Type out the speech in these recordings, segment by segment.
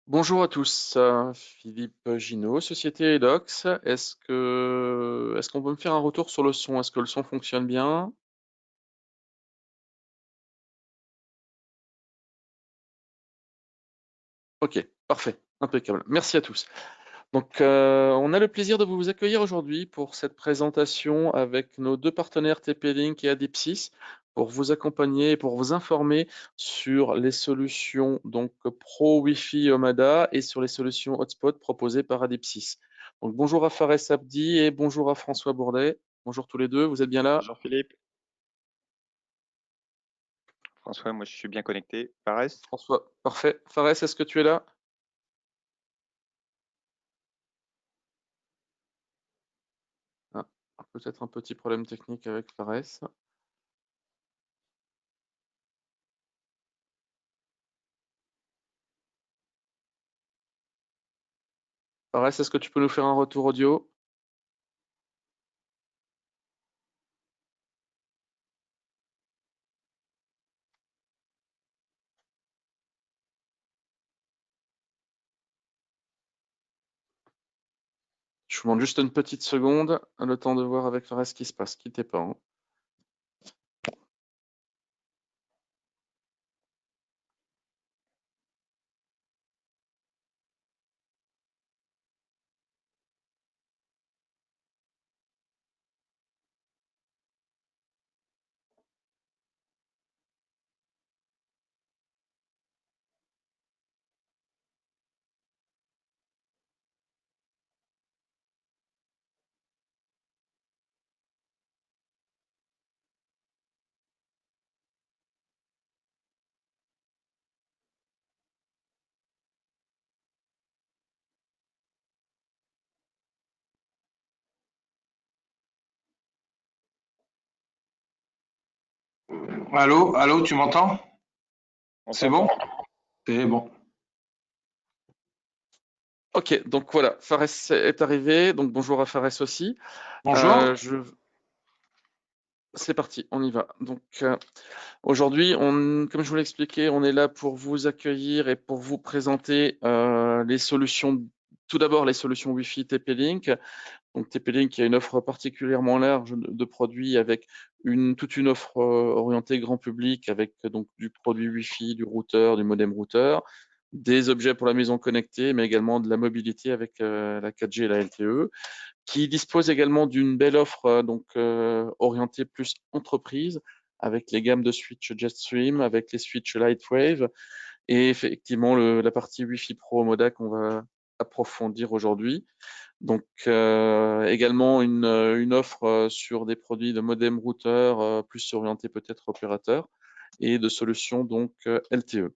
Bonjour à tous, Philippe Ginaud, Société Edox. Est-ce qu'on peut me faire un retour sur le son? Est-ce que le son fonctionne bien? Ok, parfait, impeccable. Merci à tous. Donc, on a le plaisir de vous accueillir aujourd'hui pour cette présentation avec nos deux partenaires TP-Link et Adepsys pour vous accompagner et pour vous informer sur les solutions donc Pro Wi-Fi Omada et sur les solutions Hotspot proposées par Adepsys. Donc, bonjour à Fares Abdi et bonjour à François Bourdet. Bonjour tous les deux, vous êtes bien là? Bonjour Philippe. François, moi je suis bien connecté. Fares? François, parfait. Fares, est-ce que tu es là? Ah, peut-être un petit problème technique avec Fares. Fares, est-ce que tu peux nous faire un retour audio? Je vous demande juste une petite seconde, le temps de voir avec Fares ce qui se passe. Quittez pas, hein. Allô, allô, tu m'entends? On C'est bon? t'entend. C'est bon. Ok, donc voilà, Fares est arrivé, donc bonjour à Fares aussi. Bonjour. Euh, je... C'est parti, on y va. Donc aujourd'hui, comme je vous l'ai expliqué, on est là pour vous accueillir et pour vous présenter les solutions. Tout d'abord, les solutions Wi-Fi TP-Link. Donc TP-Link a une offre particulièrement large de produits avec toute une offre orientée grand public avec donc du produit Wi-Fi, du routeur, du modem routeur, des objets pour la maison connectée, mais également de la mobilité avec la 4G et la LTE, qui dispose également d'une belle offre orientée plus entreprise avec les gammes de switch Jetstream, avec les switches Lightwave et effectivement la partie Wi-Fi Pro Moda qu'on va approfondir aujourd'hui. Donc également une offre sur des produits de modem routeur plus orientés peut-être opérateurs et de solutions donc LTE.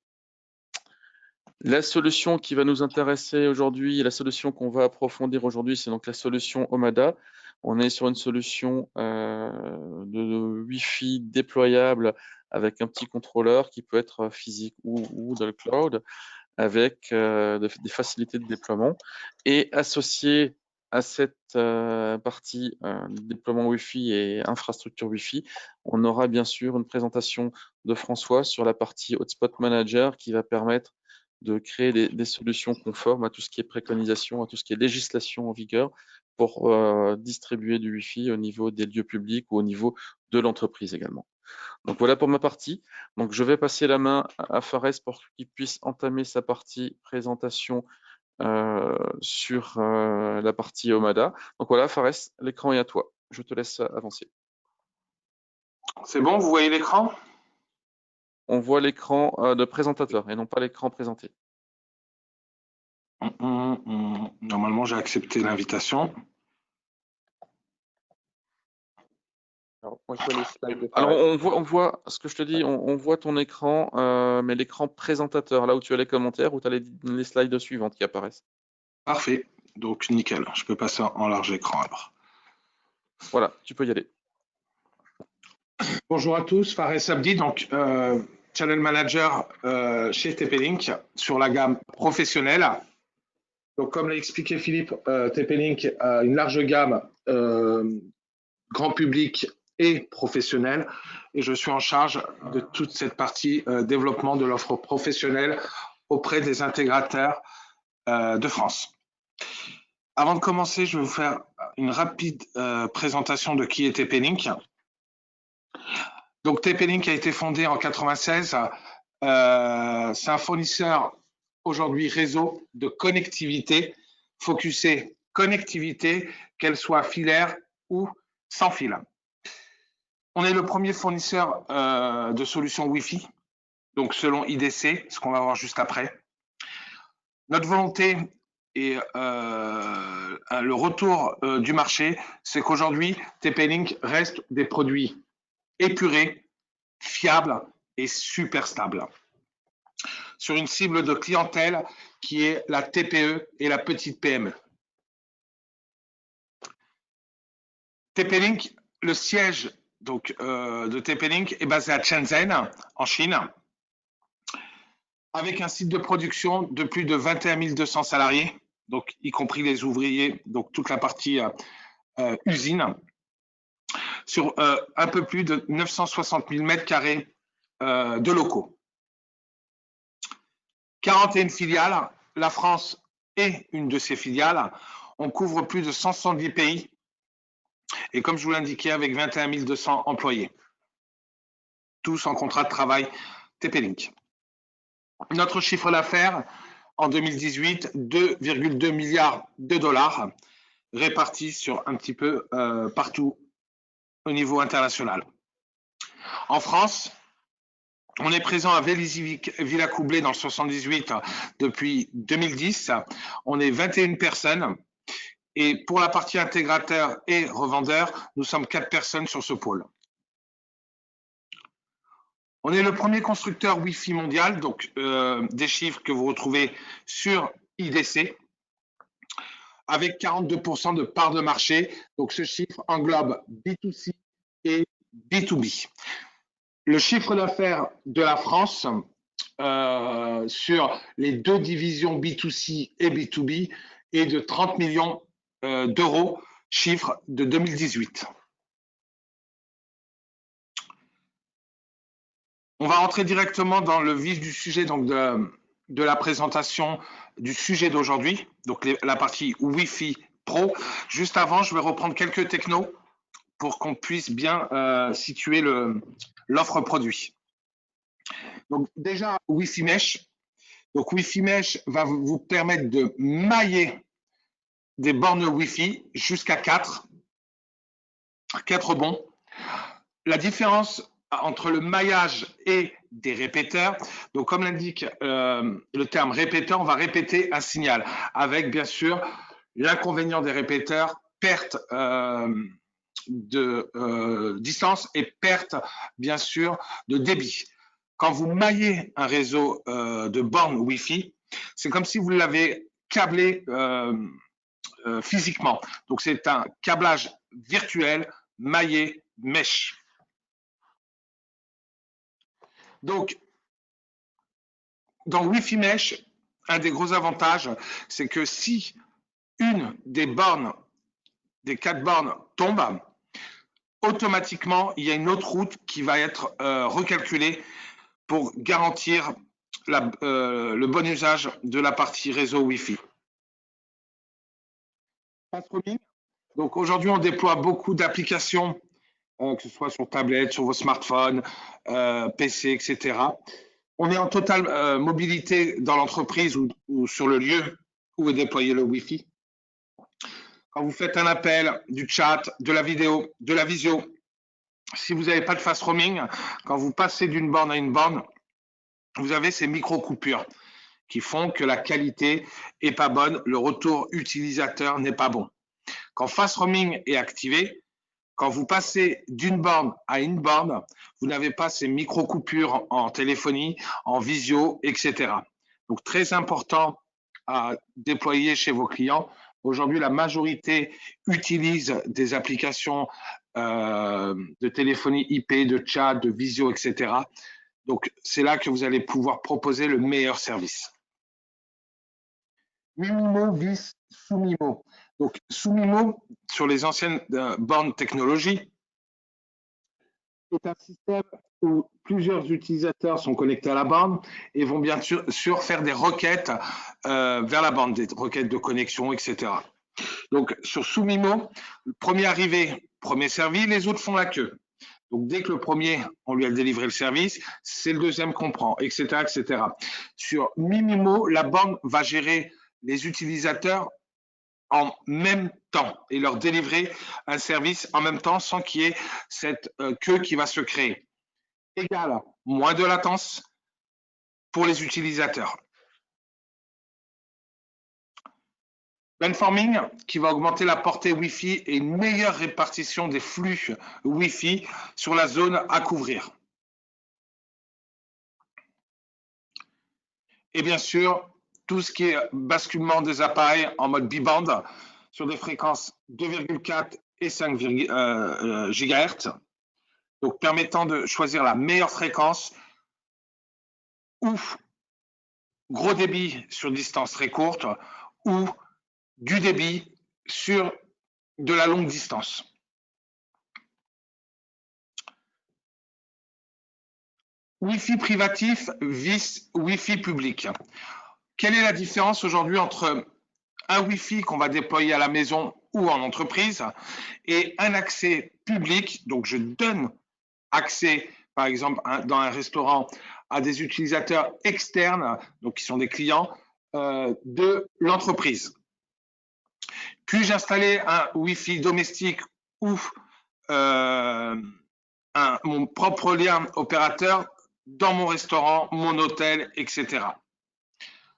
La solution qui va nous intéresser aujourd'hui, la solution qu'on va approfondir aujourd'hui, c'est donc la solution Omada. On est sur une solution de Wi-Fi déployable avec un petit contrôleur qui peut être physique ou dans le cloud avec des facilités de déploiement et associé à cette partie déploiement Wi-Fi et infrastructure Wi-Fi, on aura bien sûr une présentation de François sur la partie Hotspot Manager qui va permettre de créer des solutions conformes à tout ce qui est préconisation, à tout ce qui est législation en vigueur pour distribuer du Wi-Fi au niveau des lieux publics ou au niveau de l'entreprise également. Donc voilà pour ma partie. Donc je vais passer la main à Fares pour qu'il puisse entamer sa partie présentation sur la partie Omada. Donc voilà, Fares, l'écran est à toi. Je te laisse avancer. C'est bon, vous voyez l'écran? On voit l'écran de présentateur et non pas l'écran présenté. Normalement, j'ai accepté l'invitation. Alors, moi je vois les slides de Alors Fares. on voit ce que je te dis, on voit ton écran, mais l'écran présentateur, là où tu as les commentaires, où tu as les slides suivantes qui apparaissent. Parfait. Donc, nickel. Je peux passer en large écran alors. Voilà, tu peux y aller. Bonjour à tous, Fares Abdi, donc Channel Manager chez TP-Link sur la gamme professionnelle. Donc, comme l'a expliqué Philippe, TP-Link a une large gamme grand public et professionnel. Et je suis en charge de toute cette partie développement de l'offre professionnelle auprès des intégrateurs de France. Avant de commencer, je vais vous faire une rapide présentation de qui est TP-Link. Donc TP-Link a été fondé en 96. C'est un fournisseur aujourd'hui réseau de connectivité, focusé connectivité, qu'elle soit filaire ou sans fil. On est le premier fournisseur de solutions Wi-Fi, donc selon IDC, ce qu'on va voir juste après. Notre volonté et le retour du marché, c'est qu'aujourd'hui, TP-Link reste des produits épurés, fiables et super stables, sur une cible de clientèle qui est la TPE et la petite PME. TP-Link, le siège donc, de TP-Link est basé à Shenzhen, en Chine, avec un site de production de plus de 21 200 salariés, donc y compris les ouvriers, donc toute la partie usine, sur un peu plus de 960 000 m² de locaux. 41 filiales, la France est une de ces filiales. On couvre plus de 170 pays et comme je vous l'indiquais, avec 21 200 employés, tous en contrat de travail TP-Link. Notre chiffre d'affaires en 2018, 2,2 milliards de dollars, répartis sur un petit peu partout au niveau international. En France, on est présent à Vélizy-Villacoublay dans le 78 depuis 2010. On est 21 personnes. Et pour la partie intégrateur et revendeur, nous sommes 4 personnes sur ce pôle. On est le premier constructeur Wi-Fi mondial, donc des chiffres que vous retrouvez sur IDC, avec 42% de part de marché. Donc ce chiffre englobe B2C et B2B. Le chiffre d'affaires de la France sur les deux divisions B2C et B2B est de 30 millions d'euros, chiffre de 2018. On va rentrer directement dans le vif du sujet donc de la présentation du sujet d'aujourd'hui, donc la partie Wi-Fi Pro. Juste avant, je vais reprendre quelques technos pour qu'on puisse bien situer l'offre produit. Donc déjà, Wi-Fi Mesh. Donc Wi-Fi Mesh va vous permettre de mailler des bornes Wi-Fi jusqu'à 4 bons. La différence entre le maillage et des répéteurs, donc comme l'indique le terme répéteur, on va répéter un signal avec bien sûr l'inconvénient des répéteurs, perte de distance et perte bien sûr de débit. Quand vous maillez un réseau de bornes Wi-Fi, c'est comme si vous l'avez câblé physiquement. Donc c'est un câblage virtuel maillé mesh. Donc, dans Wi-Fi Mesh, un des gros avantages, c'est que si une des bornes, des 4 bornes tombe, automatiquement, il y a une autre route qui va être recalculée pour garantir le bon usage de la partie réseau Wi-Fi. Donc aujourd'hui, on déploie beaucoup d'applications, que ce soit sur tablette, sur vos smartphones, PC, etc. On est en totale mobilité dans l'entreprise ou sur le lieu où est déployé le Wi-Fi. Quand vous faites un appel, du chat, de la vidéo, de la visio, si vous n'avez pas de fast roaming, quand vous passez d'une borne à une borne, vous avez ces micro-coupures qui font que la qualité n'est pas bonne, le retour utilisateur n'est pas bon. Quand fast roaming est activé, quand vous passez d'une borne à une borne, vous n'avez pas ces micro-coupures en téléphonie, en visio, etc. Donc, très important à déployer chez vos clients. Aujourd'hui, la majorité utilise des applications de téléphonie IP, de chat, de visio, etc. Donc, c'est là que vous allez pouvoir proposer le meilleur service. Mimimo vis Sumimo. Donc, Sumimo, sur les anciennes bornes technologie, est un système où plusieurs utilisateurs sont connectés à la bande et vont bien sûr faire des requêtes vers la bande, des requêtes de connexion, etc. Donc, sur Zoomimo, le premier arrivé, premier servi, les autres font la queue. Donc, dès que le premier, on lui a délivré le service, c'est le deuxième qu'on prend, etc., etc. Sur Mimimo, la bande va gérer les utilisateurs en même temps et leur délivrer un service en même temps sans qu'il y ait cette queue qui va se créer. Égal, moins de latence pour les utilisateurs. Beamforming qui va augmenter la portée Wi-Fi et une meilleure répartition des flux Wi-Fi sur la zone à couvrir. Et bien sûr, tout ce qui est basculement des appareils en mode bi-band sur des fréquences 2,4 et 5 GHz, donc permettant de choisir la meilleure fréquence ou gros débit sur distance très courte ou du débit sur de la longue distance. Wi-Fi privatif vis Wi-Fi public. Quelle est la différence aujourd'hui entre un Wi-Fi qu'on va déployer à la maison ou en entreprise et un accès public? Donc, je donne accès, par exemple, dans un restaurant à des utilisateurs externes, donc qui sont des clients de l'entreprise. Puis-je installer un Wi-Fi domestique ou mon propre lien opérateur dans mon restaurant, mon hôtel, etc.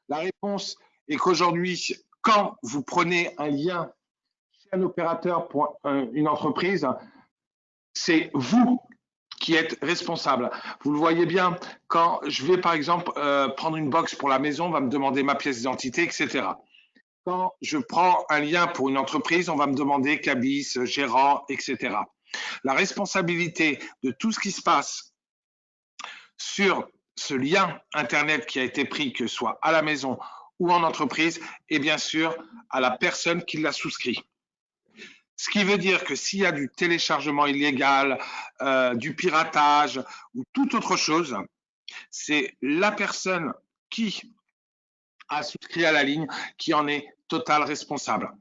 La réponse est qu'aujourd'hui, quand vous prenez un lien chez un opérateur pour une entreprise, c'est vous qui êtes responsable. Vous le voyez bien, quand je vais par exemple prendre une box pour la maison, on va me demander ma pièce d'identité, etc. Quand je prends un lien pour une entreprise, on va me demander cabis, gérant, etc. La responsabilité de tout ce qui se passe sur ce lien Internet qui a été pris, que ce soit à la maison ou en entreprise, est bien sûr à la personne qui l'a souscrit. Ce qui veut dire que s'il y a du téléchargement illégal, du piratage ou toute autre chose, c'est la personne qui a souscrit à la ligne qui en est total responsable.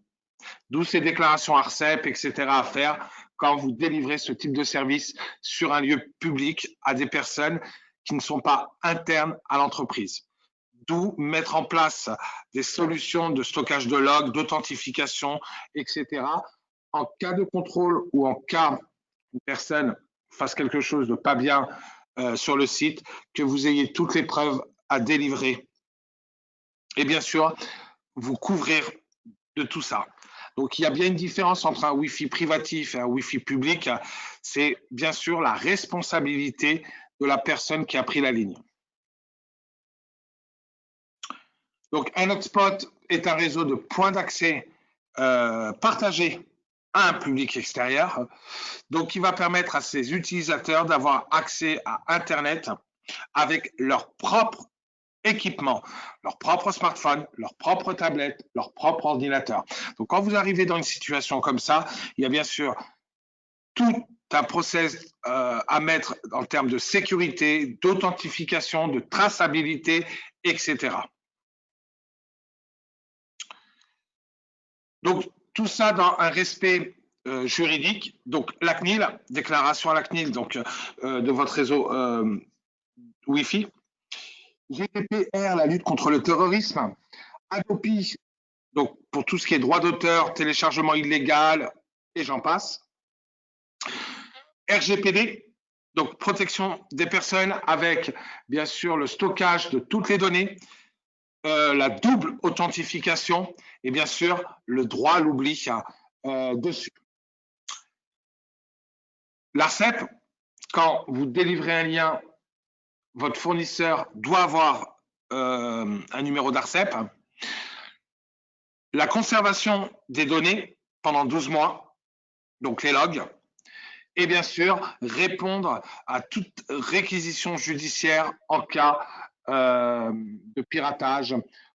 D'où ces déclarations ARCEP, etc. à faire quand vous délivrez ce type de service sur un lieu public à des personnes qui ne sont pas internes à l'entreprise. D'où mettre en place des solutions de stockage de logs, d'authentification, etc. En cas de contrôle ou en cas qu'une personne fasse quelque chose de pas bien sur le site, que vous ayez toutes les preuves à délivrer. Et bien sûr, vous couvrir de tout ça. Donc, il y a bien une différence entre un Wi-Fi privatif et un Wi-Fi public. C'est bien sûr la responsabilité de la personne qui a pris la ligne. Donc, un hotspot est un réseau de points d'accès partagés à un public extérieur. Donc, il va permettre à ses utilisateurs d'avoir accès à Internet avec leur propre équipement, leur propre smartphone, leur propre tablette, leur propre ordinateur. Donc, quand vous arrivez dans une situation comme ça, il y a bien sûr tout un process à mettre en termes de sécurité, d'authentification, de traçabilité, etc. Donc, tout ça dans un respect juridique. Donc, la CNIL, déclaration à la CNIL donc, de votre réseau Wi-Fi. GDPR, la lutte contre le terrorisme. Adopi, donc pour tout ce qui est droit d'auteur, téléchargement illégal, et j'en passe. RGPD, donc protection des personnes avec, bien sûr, le stockage de toutes les données, la double authentification et, bien sûr, le droit à l'oubli dessus. L'ARCEP, quand vous délivrez un lien, votre fournisseur doit avoir un numéro d'ARCEP. La conservation des données pendant 12 mois, donc les logs, et bien sûr répondre à toute réquisition judiciaire en cas de piratage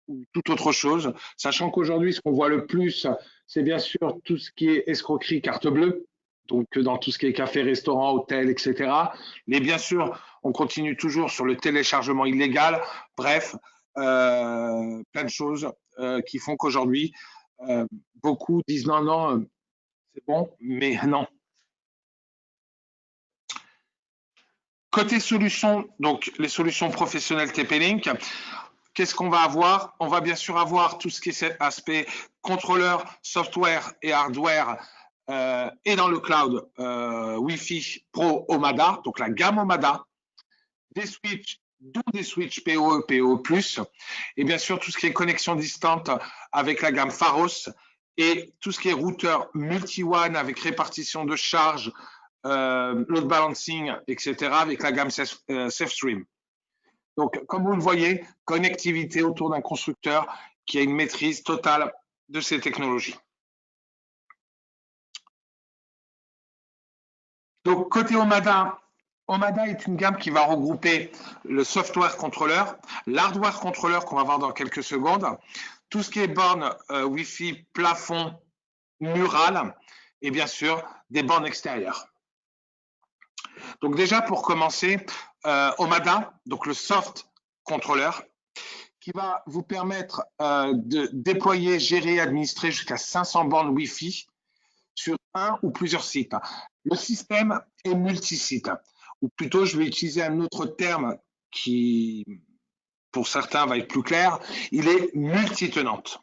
ou toute autre chose, sachant qu'aujourd'hui ce qu'on voit le plus, c'est bien sûr tout ce qui est escroquerie carte bleue, donc dans tout ce qui est café, restaurant, hôtel, etc. Mais bien sûr, on continue toujours sur le téléchargement illégal. Bref, plein de choses qui font qu'aujourd'hui, beaucoup disent non, non, c'est bon, mais non. Côté solutions, donc les solutions professionnelles TP-Link, qu'est-ce qu'on va avoir? On va bien sûr avoir tout ce qui est cet aspect contrôleur, software et hardware et dans le cloud Wi-Fi Pro Omada, donc la gamme Omada, des switches, dont des switches PoE, PoE+, et bien sûr tout ce qui est connexion distante avec la gamme Pharos et tout ce qui est routeur multi-WAN avec répartition de charge, load balancing, etc. avec la gamme SafeStream. Donc, comme vous le voyez, connectivité autour d'un constructeur qui a une maîtrise totale de ces technologies. Donc, côté Omada, Omada est une gamme qui va regrouper le software contrôleur, l'hardware contrôleur qu'on va voir dans quelques secondes, tout ce qui est borne Wi-Fi, plafond, mural et bien sûr des bornes extérieures. Donc déjà pour commencer, Omada, donc le soft contrôleur, qui va vous permettre de déployer, gérer, administrer jusqu'à 500 bornes Wi-Fi sur un ou plusieurs sites. Le système est multisite, ou plutôt je vais utiliser un autre terme qui, pour certains, va être plus clair, il est multitenante.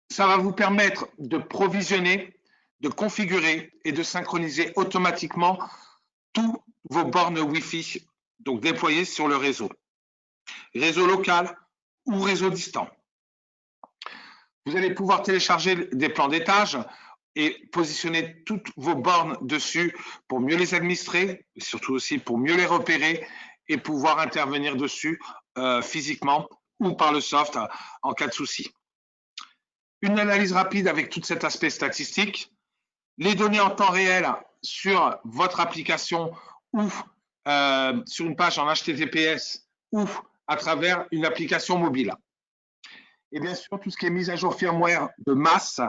Ça va vous permettre de provisionner, de configurer et de synchroniser automatiquement tous vos bornes Wi-Fi, donc déployées sur le réseau local ou réseau distant. Vous allez pouvoir télécharger des plans d'étage et positionner toutes vos bornes dessus pour mieux les administrer, et surtout aussi pour mieux les repérer et pouvoir intervenir dessus physiquement ou par le soft en cas de souci. Une analyse rapide avec tout cet aspect statistique, les données en temps réel sur votre application ou sur une page en HTTPS ou à travers une application mobile. Et bien sûr, tout ce qui est mise à jour firmware de masse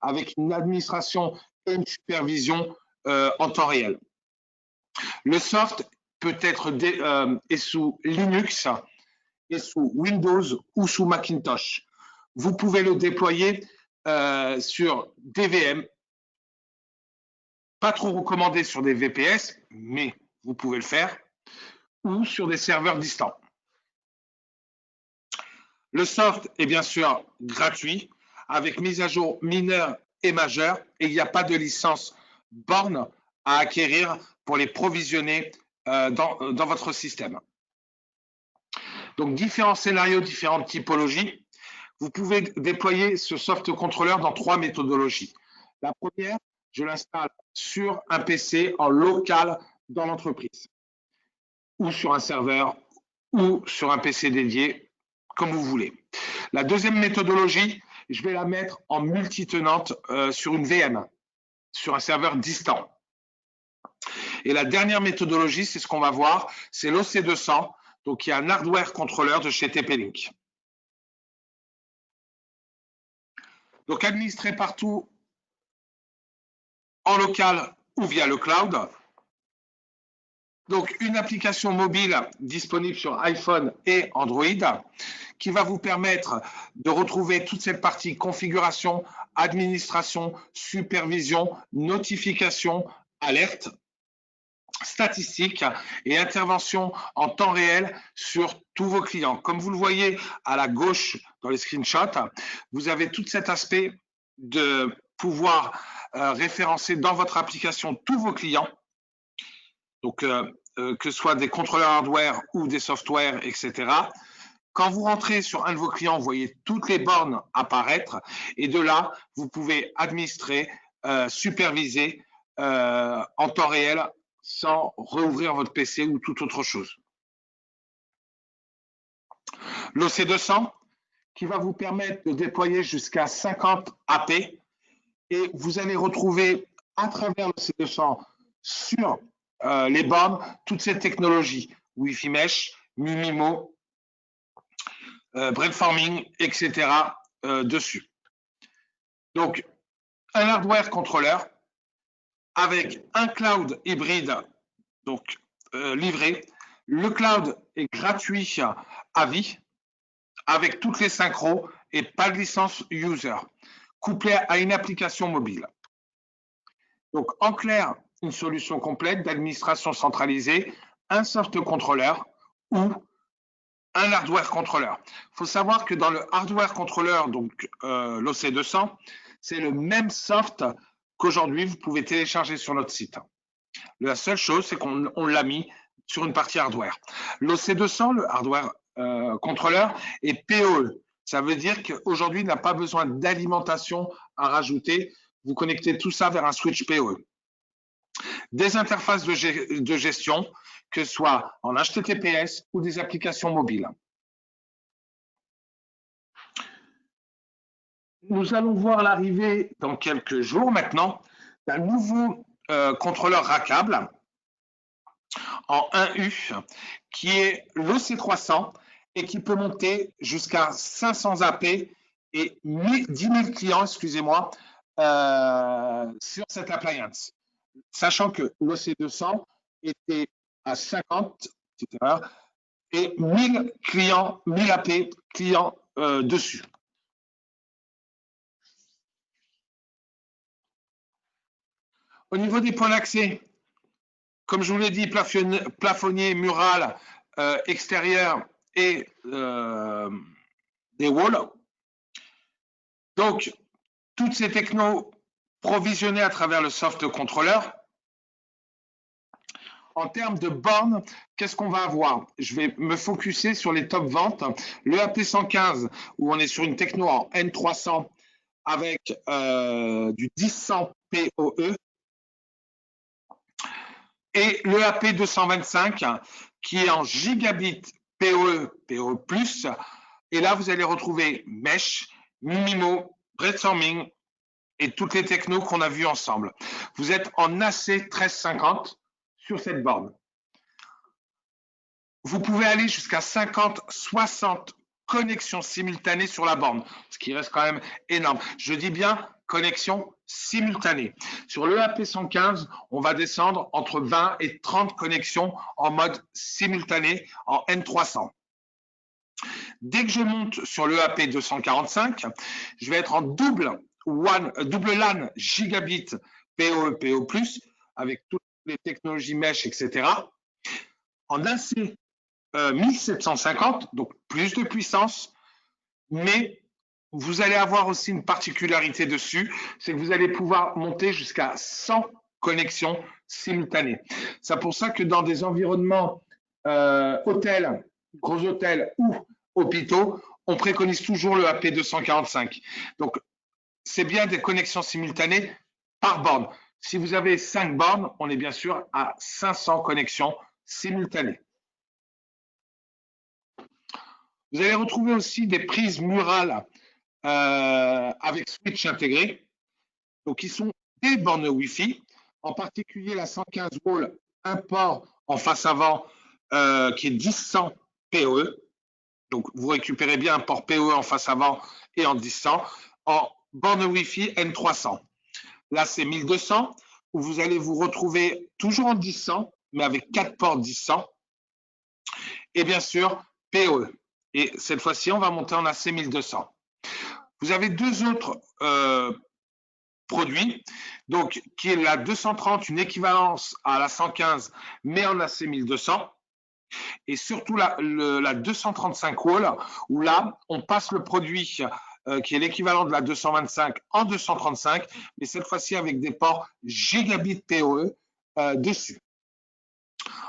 avec une administration et une supervision en temps réel. Le soft peut être sous Linux, et sous Windows ou sous Macintosh. Vous pouvez le déployer sur des VM, pas trop recommandé sur des VPS, mais vous pouvez le faire, ou sur des serveurs distants. Le soft est bien sûr gratuit, avec mise à jour mineure et majeure, et il n'y a pas de licence borne à acquérir pour les provisionner dans votre système. Donc, différents scénarios, différentes typologies. Vous pouvez déployer ce soft contrôleur dans 3 méthodologies. La première, je l'installe sur un PC en local dans l'entreprise, ou sur un serveur, ou sur un PC dédié, comme vous voulez. La deuxième méthodologie, je vais la mettre en multitenante sur une VM, sur un serveur distant. Et la dernière méthodologie, c'est ce qu'on va voir, c'est l'OC200, donc il y a un hardware contrôleur de chez TP-Link. Donc administré partout en local ou via le cloud. Donc une application mobile disponible sur iPhone et Android qui va vous permettre de retrouver toute cette partie configuration, administration, supervision, notification, alerte, statistiques et intervention en temps réel sur tous vos clients. Comme vous le voyez à la gauche dans les screenshots, vous avez tout cet aspect de pouvoir référencer dans votre application tous vos clients, donc que ce soit des contrôleurs hardware ou des softwares, etc. Quand vous rentrez sur un de vos clients, vous voyez toutes les bornes apparaître et de là, vous pouvez administrer, superviser en temps réel sans rouvrir votre PC ou toute autre chose. L'OC200 qui va vous permettre de déployer jusqu'à 50 AP et vous allez retrouver à travers l'OC200 sur les bornes toutes ces technologies, Wi-Fi Mesh, MIMIMO, Breadforming, etc. Dessus. Donc, un hardware contrôleur avec un cloud hybride donc livré. Le cloud est gratuit à vie avec toutes les synchros et pas de licence user, couplé à une application mobile. Donc en clair, une solution complète d'administration centralisée, un soft contrôleur ou un hardware contrôleur. Il faut savoir que dans le hardware contrôleur, donc l'OC200, c'est le même soft qu'aujourd'hui vous pouvez télécharger sur notre site. La seule chose, c'est qu'on l'a mis sur une partie hardware. L'OC200, le hardware contrôleur, est PoE. Ça veut dire qu'aujourd'hui, il n'a pas besoin d'alimentation à rajouter. Vous connectez tout ça vers un switch PoE. Des interfaces de gestion, que ce soit en HTTPS ou des applications mobiles. Nous allons voir l'arrivée dans quelques jours maintenant d'un nouveau contrôleur rackable en 1U qui est l'OC300 et qui peut monter jusqu'à 500 AP et 10 000 clients, excusez-moi, sur cette appliance. Sachant que l'OC200 était à 50 et 1000 clients, 1000 AP clients dessus. Au niveau des points d'accès, comme je vous l'ai dit, plafonnier, mural, extérieur et des walls. Donc, toutes ces technos provisionnées à travers le soft contrôleur. En termes de bornes, qu'est-ce qu'on va avoir? Je vais me focuser sur les top ventes. Le AP115, où on est sur une techno en N300 avec du 10-100 PoE. Et le AP225, qui est en gigabit PoE, PoE+. Et là, vous allez retrouver Mesh, MIMO, Brainstorming et toutes les technos qu'on a vues ensemble. Vous êtes en AC 1350 sur cette borne. Vous pouvez aller jusqu'à 50, 60 connexions simultanées sur la borne, ce qui reste quand même énorme. Je dis bien connexion simultanée. Sur le AP115, on va descendre entre 20 et 30 connexions en mode simultané en N300. Dès que je monte sur le AP245, je vais être en double LAN gigabit PoE, PoE+, avec toutes les technologies mesh, etc. En AC 1750, donc plus de puissance, mais vous allez avoir aussi une particularité dessus, c'est que vous allez pouvoir monter jusqu'à 100 connexions simultanées. C'est pour ça que dans des environnements hôtels, gros hôtels ou hôpitaux, on préconise toujours le AP245. Donc, c'est bien des connexions simultanées par borne. Si vous avez 5 bornes, on est bien sûr à 500 connexions simultanées. Vous allez retrouver aussi des prises murales avec switch intégré, donc qui sont des bornes Wi-Fi, en particulier la 115 wall, un port en face avant qui est 10-100 PoE. Donc vous récupérez bien un port PoE en face avant et en 10-100 en borne Wi-Fi N300. Là c'est 1200 où vous allez vous retrouver toujours en 10-100 mais avec 4 ports 10-100 et bien sûr PoE. Et cette fois-ci, on va monter en AC 1200. Vous avez deux autres produits, donc qui est la 230, une équivalence à la 115, mais en AC 1200. Et surtout la 235 wall, où là, on passe le produit qui est l'équivalent de la 225 en 235, mais cette fois-ci avec des ports gigabit PoE dessus.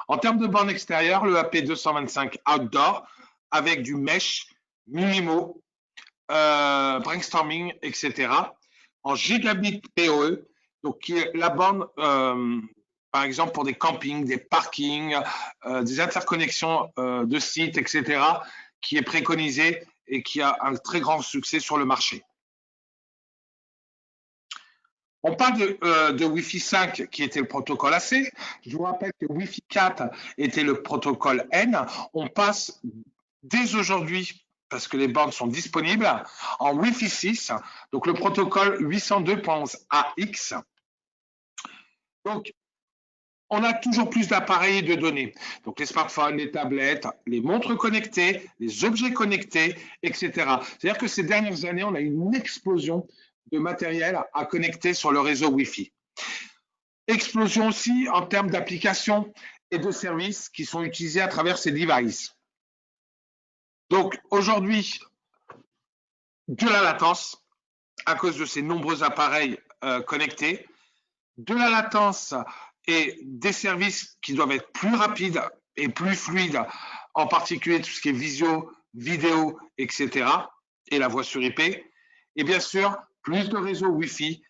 En termes de borne extérieure, le AP225 Outdoor, avec du mesh, MIMO, brainstorming, etc. en gigabit PoE, donc qui est la borne, par exemple pour des campings, des parkings, des interconnexions de sites, etc., qui est préconisée et qui a un très grand succès sur le marché. On parle de Wi-Fi 5 qui était le protocole AC. Je vous rappelle que Wi-Fi 4 était le protocole N. On passe dès aujourd'hui, parce que les bornes sont disponibles, en Wi-Fi 6, donc le protocole 802.11ax. Donc, on a toujours plus d'appareils et de données. Donc, les smartphones, les tablettes, les montres connectées, les objets connectés, etc. C'est-à-dire que ces dernières années, on a une explosion de matériel à connecter sur le réseau Wi-Fi. Explosion aussi en termes d'applications et de services qui sont utilisés à travers ces devices. Donc, aujourd'hui, de la latence, à cause de ces nombreux appareils connectés, de la latence et des services qui doivent être plus rapides et plus fluides, en particulier tout ce qui est visio, vidéo, etc., et la voix sur IP, et bien sûr, plus de réseaux Wi-Fi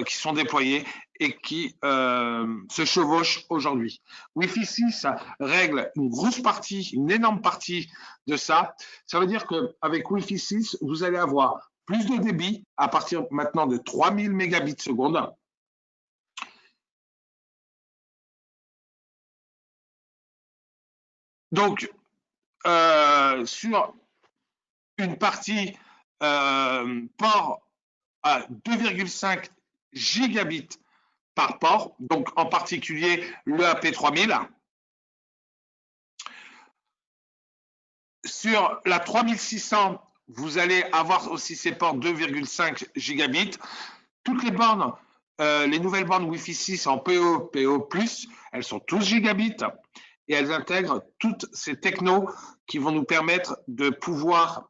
qui sont déployés et qui se chevauchent aujourd'hui. Wi-Fi 6 règle une grosse partie, une énorme partie de ça. Ça veut dire qu'avec Wi-Fi 6, vous allez avoir plus de débit à partir maintenant de 3000 mégabits seconde. Donc, sur une partie port à 2,5 gigabits par port, donc en particulier le AP3000. Sur la 3600, vous allez avoir aussi ces ports 2,5 gigabits. Toutes les bornes, les nouvelles bornes Wi-Fi 6 en PO, PO+, elles sont 12 gigabits et elles intègrent toutes ces technos qui vont nous permettre de pouvoir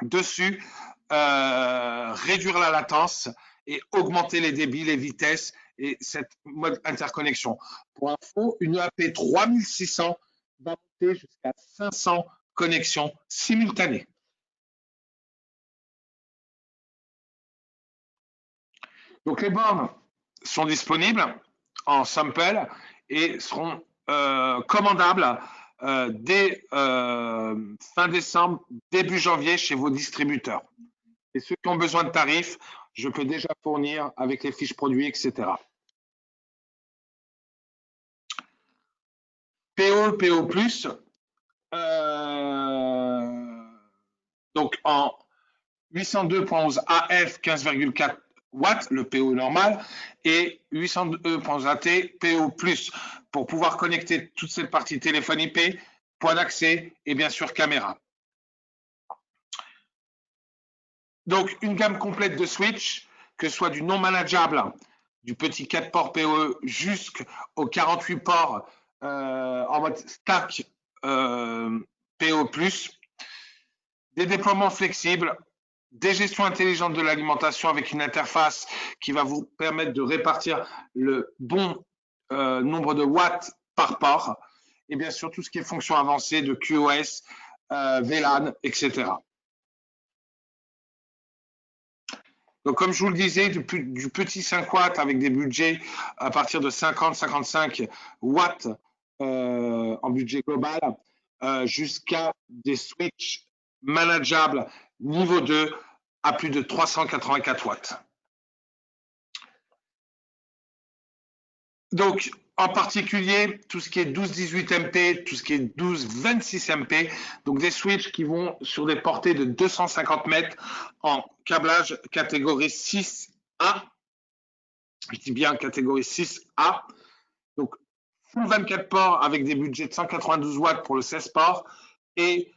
dessus réduire la latence et augmenter les débits, les vitesses et cette mode interconnexion. Pour info, une AP 3600 va monter jusqu'à 500 connexions simultanées. Donc les bornes sont disponibles en sample et seront commandables dès fin décembre, début janvier chez vos distributeurs. Et ceux qui ont besoin de tarifs, je peux déjà fournir avec les fiches produits, etc. PO, PO+, donc en 802.11 AF 15,4 watts, le PO normal, et 802.11 AT PO+, pour pouvoir connecter toute cette partie téléphone IP, point d'accès et bien sûr caméra. Donc, une gamme complète de switch, que ce soit du non manageable, du petit 4 ports PoE jusqu'au 48 ports en mode stack PO+, des déploiements flexibles, des gestions intelligentes de l'alimentation avec une interface qui va vous permettre de répartir le bon nombre de watts par port, et bien sûr tout ce qui est fonctions avancées de QoS, VLAN, etc. Donc, comme je vous le disais, du petit 5 watts avec des budgets à partir de 50-55 watts en budget global, jusqu'à des switches manageables niveau 2 à plus de 384 watts. Donc, en particulier, tout ce qui est 12-18 MP, tout ce qui est 12-26 MP, donc des switches qui vont sur des portées de 250 mètres en câblage catégorie 6A. Je dis bien catégorie 6A. Donc, full 24 ports avec des budgets de 192 watts pour le 16 ports et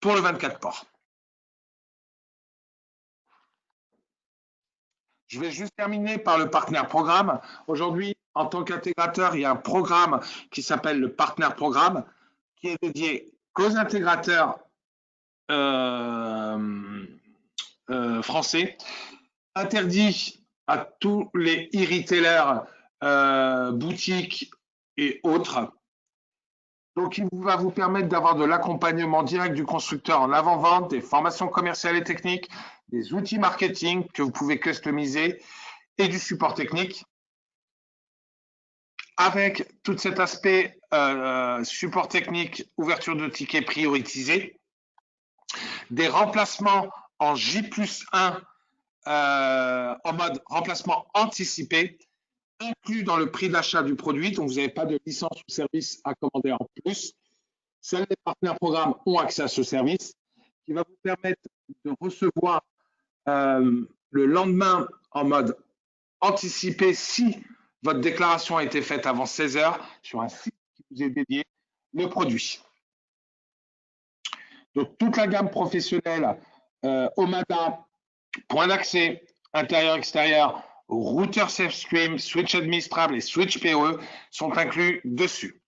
pour le 24 ports. Je vais juste terminer par le partenaire programme. Aujourd'hui, en tant qu'intégrateur, il y a un programme qui s'appelle le partenaire programme, qui est dédié qu'aux intégrateurs français, interdit à tous les e-retailers, boutiques et autres. Donc, il va vous permettre d'avoir de l'accompagnement direct du constructeur en avant-vente, des formations commerciales et techniques, des outils marketing que vous pouvez customiser et du support technique. Avec tout cet aspect support technique, ouverture de tickets prioritisés, des remplacements en J+1 en mode remplacement anticipé, inclus dans le prix d'achat du produit, donc vous n'avez pas de licence ou service à commander en plus. Seuls les partenaires programmes ont accès à ce service qui va vous permettre de recevoir le lendemain en mode anticipé si votre déclaration a été faite avant 16 heures sur un site qui vous est dédié, le produit. Donc, toute la gamme professionnelle, Omada, point d'accès, intérieur-extérieur, routeur SafeStream, switch administrable et switch PoE sont inclus dessus.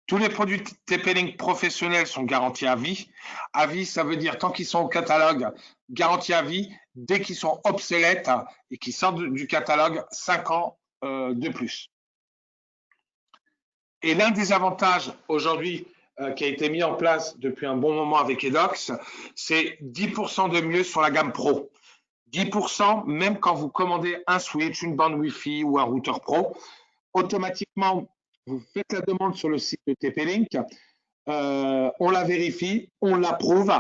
Tous les produits TP-Link professionnels sont garantis à vie. À vie, ça veut dire tant qu'ils sont au catalogue, garantis à vie. Dès qu'ils sont obsolètes et qu'ils sortent du catalogue, 5 ans de plus. Et l'un des avantages aujourd'hui qui a été mis en place depuis un bon moment avec Edox, c'est 10% de mieux sur la gamme Pro. 10% même quand vous commandez un switch, une bande Wi-Fi ou un routeur Pro, automatiquement, vous faites la demande sur le site de TP-Link, on la vérifie, on l'approuve,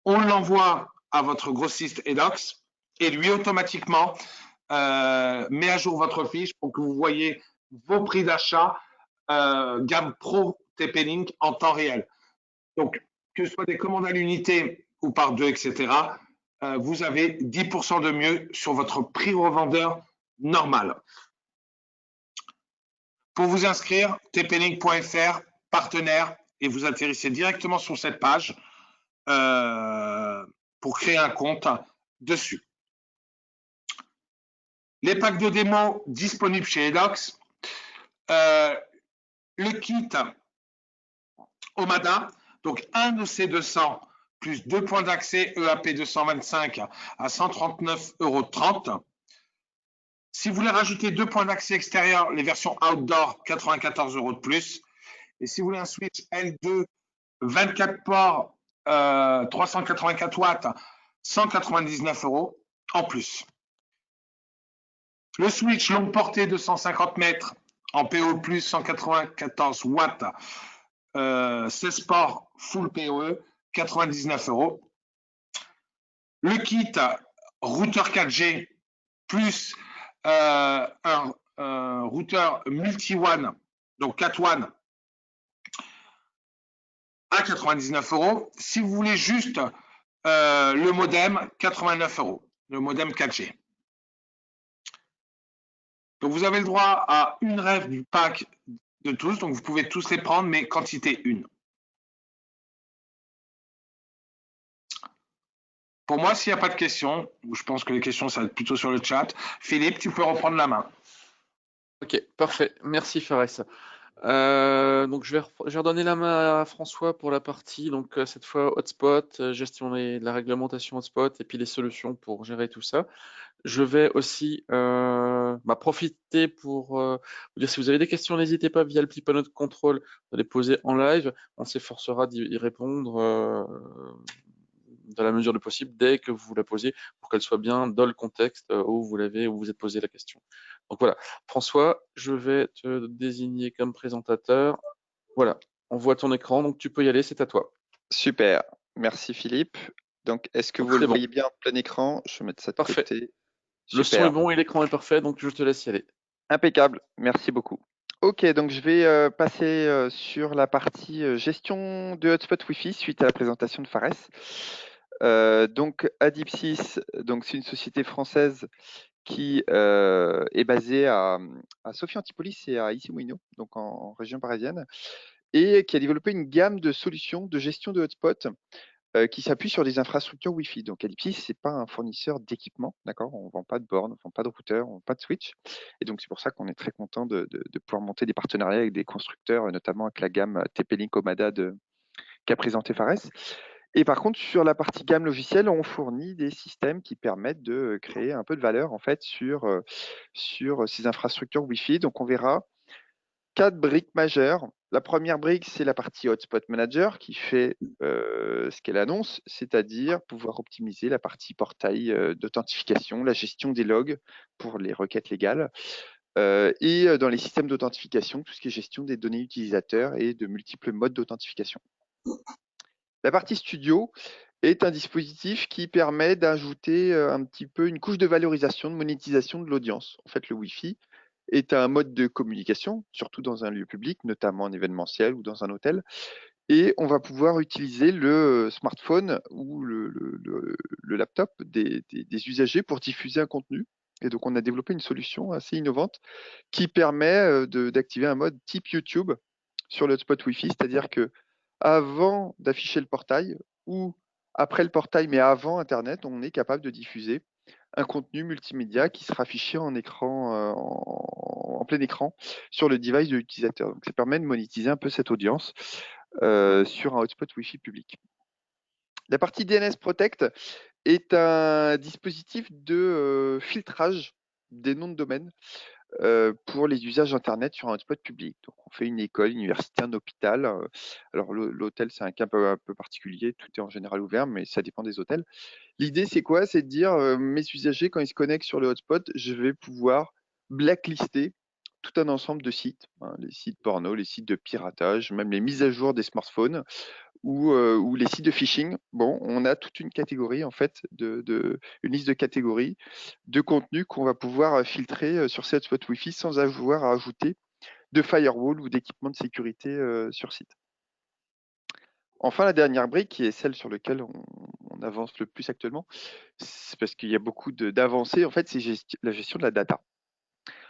on l'envoie à votre grossiste Edox et lui automatiquement met à jour votre fiche pour que vous voyez vos prix d'achat gamme Pro TP-Link en temps réel. Donc, que ce soit des commandes à l'unité ou par deux, etc., vous avez 10% de mieux sur votre prix revendeur normal. Pour vous inscrire, tplink.fr, partenaire, et vous atterrissez directement sur cette page pour créer un compte dessus. Les packs de démo disponibles chez Edox. Le kit Omada, donc un de ces 200 plus 2 points d'accès EAP 225 à 139,30 €. Si vous voulez rajouter 2 points d'accès extérieurs, les versions outdoor, 94 € de plus. Et si vous voulez un switch L2 24 ports 384 watts, 199 € en plus. Le switch longue portée 250 mètres en PO+, 194 watts, 16 ports full PoE, 99 €. Le kit routeur 4G plus un routeur multi-WAN, donc 4 WAN, à 99 €. Si vous voulez juste le modem, 89 €, le modem 4G. Donc, vous avez le droit à une rêve du pack de tous, donc vous pouvez tous les prendre, mais quantité une. Pour moi, s'il n'y a pas de questions, ou je pense que les questions, ça va être plutôt sur le chat, Philippe, tu peux reprendre la main. Ok, parfait. Merci Fares. Donc je vais redonner la main à François pour la partie, donc cette fois hotspot, gestion de la réglementation hotspot et puis les solutions pour gérer tout ça. Je vais aussi profiter pour vous dire si vous avez des questions, n'hésitez pas via le petit panneau de contrôle de les poser en live. On s'efforcera d'y répondre dans la mesure du possible dès que vous la posez pour qu'elle soit bien dans le contexte où vous vous êtes posé la question. Donc voilà, François, je vais te désigner comme présentateur. Voilà, on voit ton écran, donc tu peux y aller, c'est à toi. Super, merci Philippe. Donc, est-ce que vous le voyez bien en plein écran? Je vais mettre ça de Parfait. côté. Le son est bon et l'écran est parfait, donc je te laisse y aller. Impeccable, merci beaucoup. Ok, donc je vais passer sur la partie gestion de hotspot Wi-Fi suite à la présentation de Fares. Donc Adipsys, donc c'est une société française qui est basée à Sophie Antipolis et à Issy-Moulineaux, donc en région parisienne, et qui a développé une gamme de solutions de gestion de hotspot qui s'appuie sur des infrastructures Wi-Fi. Donc Adipsys, c'est pas un fournisseur d'équipement, d'accord? On vend pas de bornes, on vend pas de routeur, on vend pas de switch. Et donc c'est pour ça qu'on est très content de pouvoir monter des partenariats avec des constructeurs, notamment avec la gamme TP-Link Omada qu'a présenté Fares. Et par contre, sur la partie gamme logicielle, on fournit des systèmes qui permettent de créer un peu de valeur en fait sur ces infrastructures Wi-Fi. Donc on verra 4 briques majeures. La première brique, c'est la partie Hotspot Manager qui fait ce qu'elle annonce, c'est-à-dire pouvoir optimiser la partie portail d'authentification, la gestion des logs pour les requêtes légales, et dans les systèmes d'authentification, tout ce qui est gestion des données utilisateurs et de multiples modes d'authentification. La partie Studio est un dispositif qui permet d'ajouter un petit peu une couche de valorisation, de monétisation de l'audience. En fait, le Wi-Fi est un mode de communication, surtout dans un lieu public, notamment en événementiel ou dans un hôtel. Et on va pouvoir utiliser le smartphone ou le laptop des usagers pour diffuser un contenu Et donc, on a développé une solution assez innovante qui permet d'activer un mode type YouTube sur le hotspot Wi-Fi, c'est-à-dire que avant d'afficher le portail ou après le portail, mais avant Internet, on est capable de diffuser un contenu multimédia qui sera affiché en écran, en plein écran sur le device de l'utilisateur. Donc, ça permet de monétiser un peu cette audience sur un hotspot Wi-Fi public. La partie DNS Protect est un dispositif de filtrage des noms de domaine pour les usages Internet sur un hotspot public. Donc, on fait une école, une université, un hôpital. Alors, l'hôtel, c'est un cas un peu particulier. Tout est en général ouvert, mais ça dépend des hôtels. L'idée, c'est quoi? C'est de dire, mes usagers, quand ils se connectent sur le hotspot, je vais pouvoir blacklister tout un ensemble de sites, hein, les sites porno, les sites de piratage, même les mises à jour des smartphones ou les sites de phishing. Bon, on a toute une catégorie, en fait, une liste de catégories de contenus qu'on va pouvoir filtrer sur ces hotspots Wi-Fi sans avoir à ajouter de firewall ou d'équipement de sécurité sur site. Enfin, la dernière brique, qui est celle sur laquelle on avance le plus actuellement, c'est parce qu'il y a beaucoup d'avancées, en fait, c'est la gestion de la data.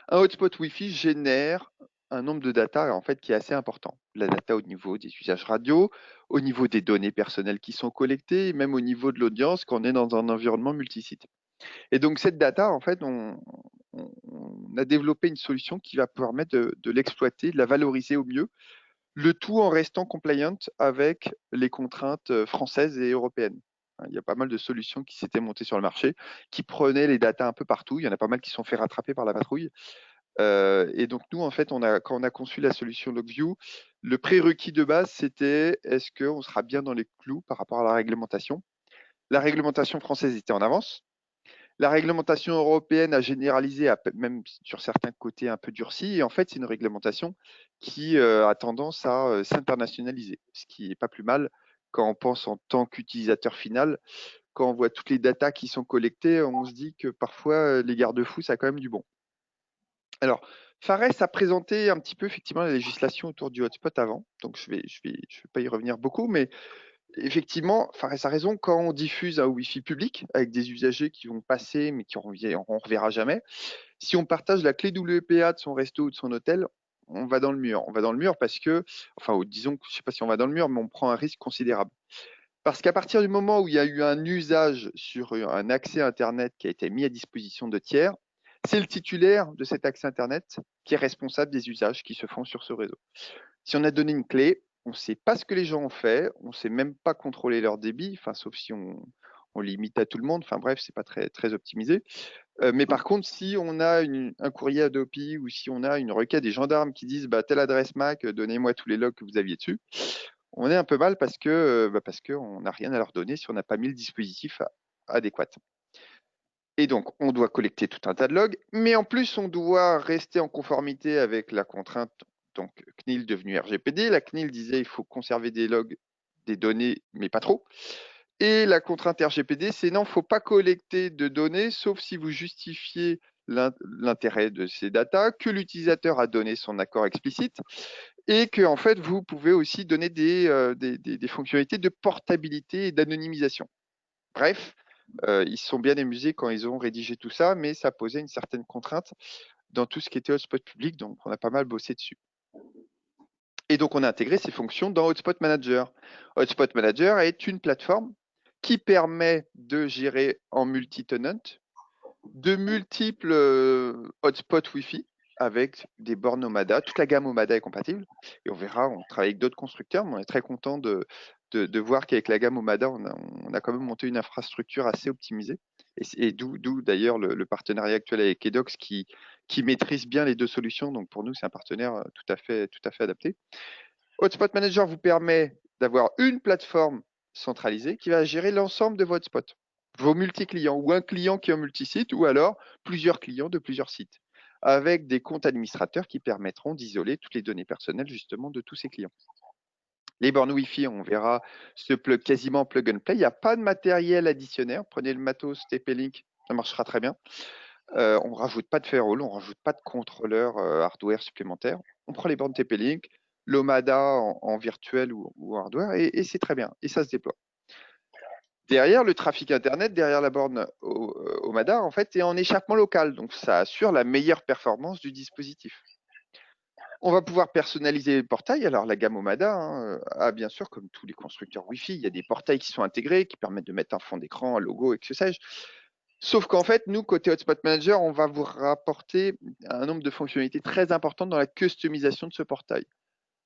Un hotspot Wi-Fi génère un nombre de data en fait qui est assez important. La data au niveau des usages radio, au niveau des données personnelles qui sont collectées, et même au niveau de l'audience quand on est dans un environnement multisite. Et donc cette data, en fait, on a développé une solution qui va permettre de l'exploiter, de la valoriser au mieux, le tout en restant compliant avec les contraintes françaises et européennes. Il y a pas mal de solutions qui s'étaient montées sur le marché, qui prenaient les datas un peu partout. Il y en a pas mal qui se sont fait rattraper par la patrouille. Et donc nous, en fait, quand on a conçu la solution LogView, le prérequis de base, c'était est-ce qu'on sera bien dans les clous par rapport à la réglementation? La réglementation française était en avance. La réglementation européenne a généralisé, même sur certains côtés un peu durci. Et en fait, c'est une réglementation qui a tendance à s'internationaliser, ce qui n'est pas plus mal quand on pense en tant qu'utilisateur final. Quand on voit toutes les datas qui sont collectées, on se dit que parfois, les garde-fous, ça a quand même du bon. Alors, Fares a présenté un petit peu effectivement la législation autour du hotspot avant, donc je vais pas y revenir beaucoup, mais effectivement, Fares a raison, quand on diffuse un Wi-Fi public avec des usagers qui vont passer mais qui on reverra jamais, si on partage la clé WPA de son resto ou de son hôtel, on va dans le mur. On va dans le mur parce que, enfin, disons que je sais pas si on va dans le mur, mais on prend un risque considérable. Parce qu'à partir du moment où il y a eu un usage sur un accès Internet qui a été mis à disposition de tiers, c'est le titulaire de cet accès Internet qui est responsable des usages qui se font sur ce réseau. Si on a donné une clé, on ne sait pas ce que les gens ont fait, on ne sait même pas contrôler leur débit, enfin, sauf si on limite à tout le monde, enfin bref, c'est pas très, très optimisé. Mais par contre, si on a un courrier Adopi ou si on a une requête des gendarmes qui disent telle adresse MAC, donnez-moi tous les logs que vous aviez dessus, on est un peu mal parce qu'on n'a rien à leur donner si on n'a pas mis le dispositif adéquat. Et donc, on doit collecter tout un tas de logs, mais en plus, on doit rester en conformité avec la contrainte, donc CNIL devenue RGPD. La CNIL disait il faut conserver des logs, des données, mais pas trop. Et la contrainte RGPD, c'est non, il ne faut pas collecter de données, sauf si vous justifiez l'intérêt de ces datas, que l'utilisateur a donné son accord explicite, et que en fait, vous pouvez aussi donner des fonctionnalités de portabilité et d'anonymisation. Bref, ils se sont bien amusés quand ils ont rédigé tout ça, mais ça posait une certaine contrainte dans tout ce qui était hotspot public, donc on a pas mal bossé dessus. Et donc, on a intégré ces fonctions dans Hotspot Manager. Hotspot Manager est une plateforme qui permet de gérer en multi-tenant de multiples hotspots Wi-Fi avec des bornes Omada. Toute la gamme Omada est compatible. Et on verra, on travaille avec d'autres constructeurs, mais on est très content de voir qu'avec la gamme Omada, on a quand même monté une infrastructure assez optimisée. Et d'où d'ailleurs le partenariat actuel avec Edox qui maîtrise bien les deux solutions. Donc pour nous, c'est un partenaire tout à fait adapté. Hotspot Manager vous permet d'avoir une plateforme centralisée qui va gérer l'ensemble de vos hotspots, vos multi-clients ou un client qui est en multisite ou alors plusieurs clients de plusieurs sites avec des comptes administrateurs qui permettront d'isoler toutes les données personnelles justement de tous ces clients. Les bornes Wi-Fi, on verra, se plug quasiment plug and play. Il n'y a pas de matériel additionnel. Prenez le matos TP-Link, ça marchera très bien. On ne rajoute pas de firewall, on ne rajoute pas de contrôleur hardware supplémentaire. On prend les bornes TP-Link, l'Omada en virtuel ou hardware et c'est très bien. Et ça se déploie. Derrière le trafic Internet, derrière la borne OMADA, en fait, est en échappement local. Donc, ça assure la meilleure performance du dispositif. On va pouvoir personnaliser le portail. Alors, la gamme OMADA a bien sûr, comme tous les constructeurs Wi-Fi, il y a des portails qui sont intégrés, qui permettent de mettre un fond d'écran, un logo et que sais-je. Sauf qu'en fait, nous, côté Hotspot Manager, on va vous rapporter un nombre de fonctionnalités très importantes dans la customisation de ce portail.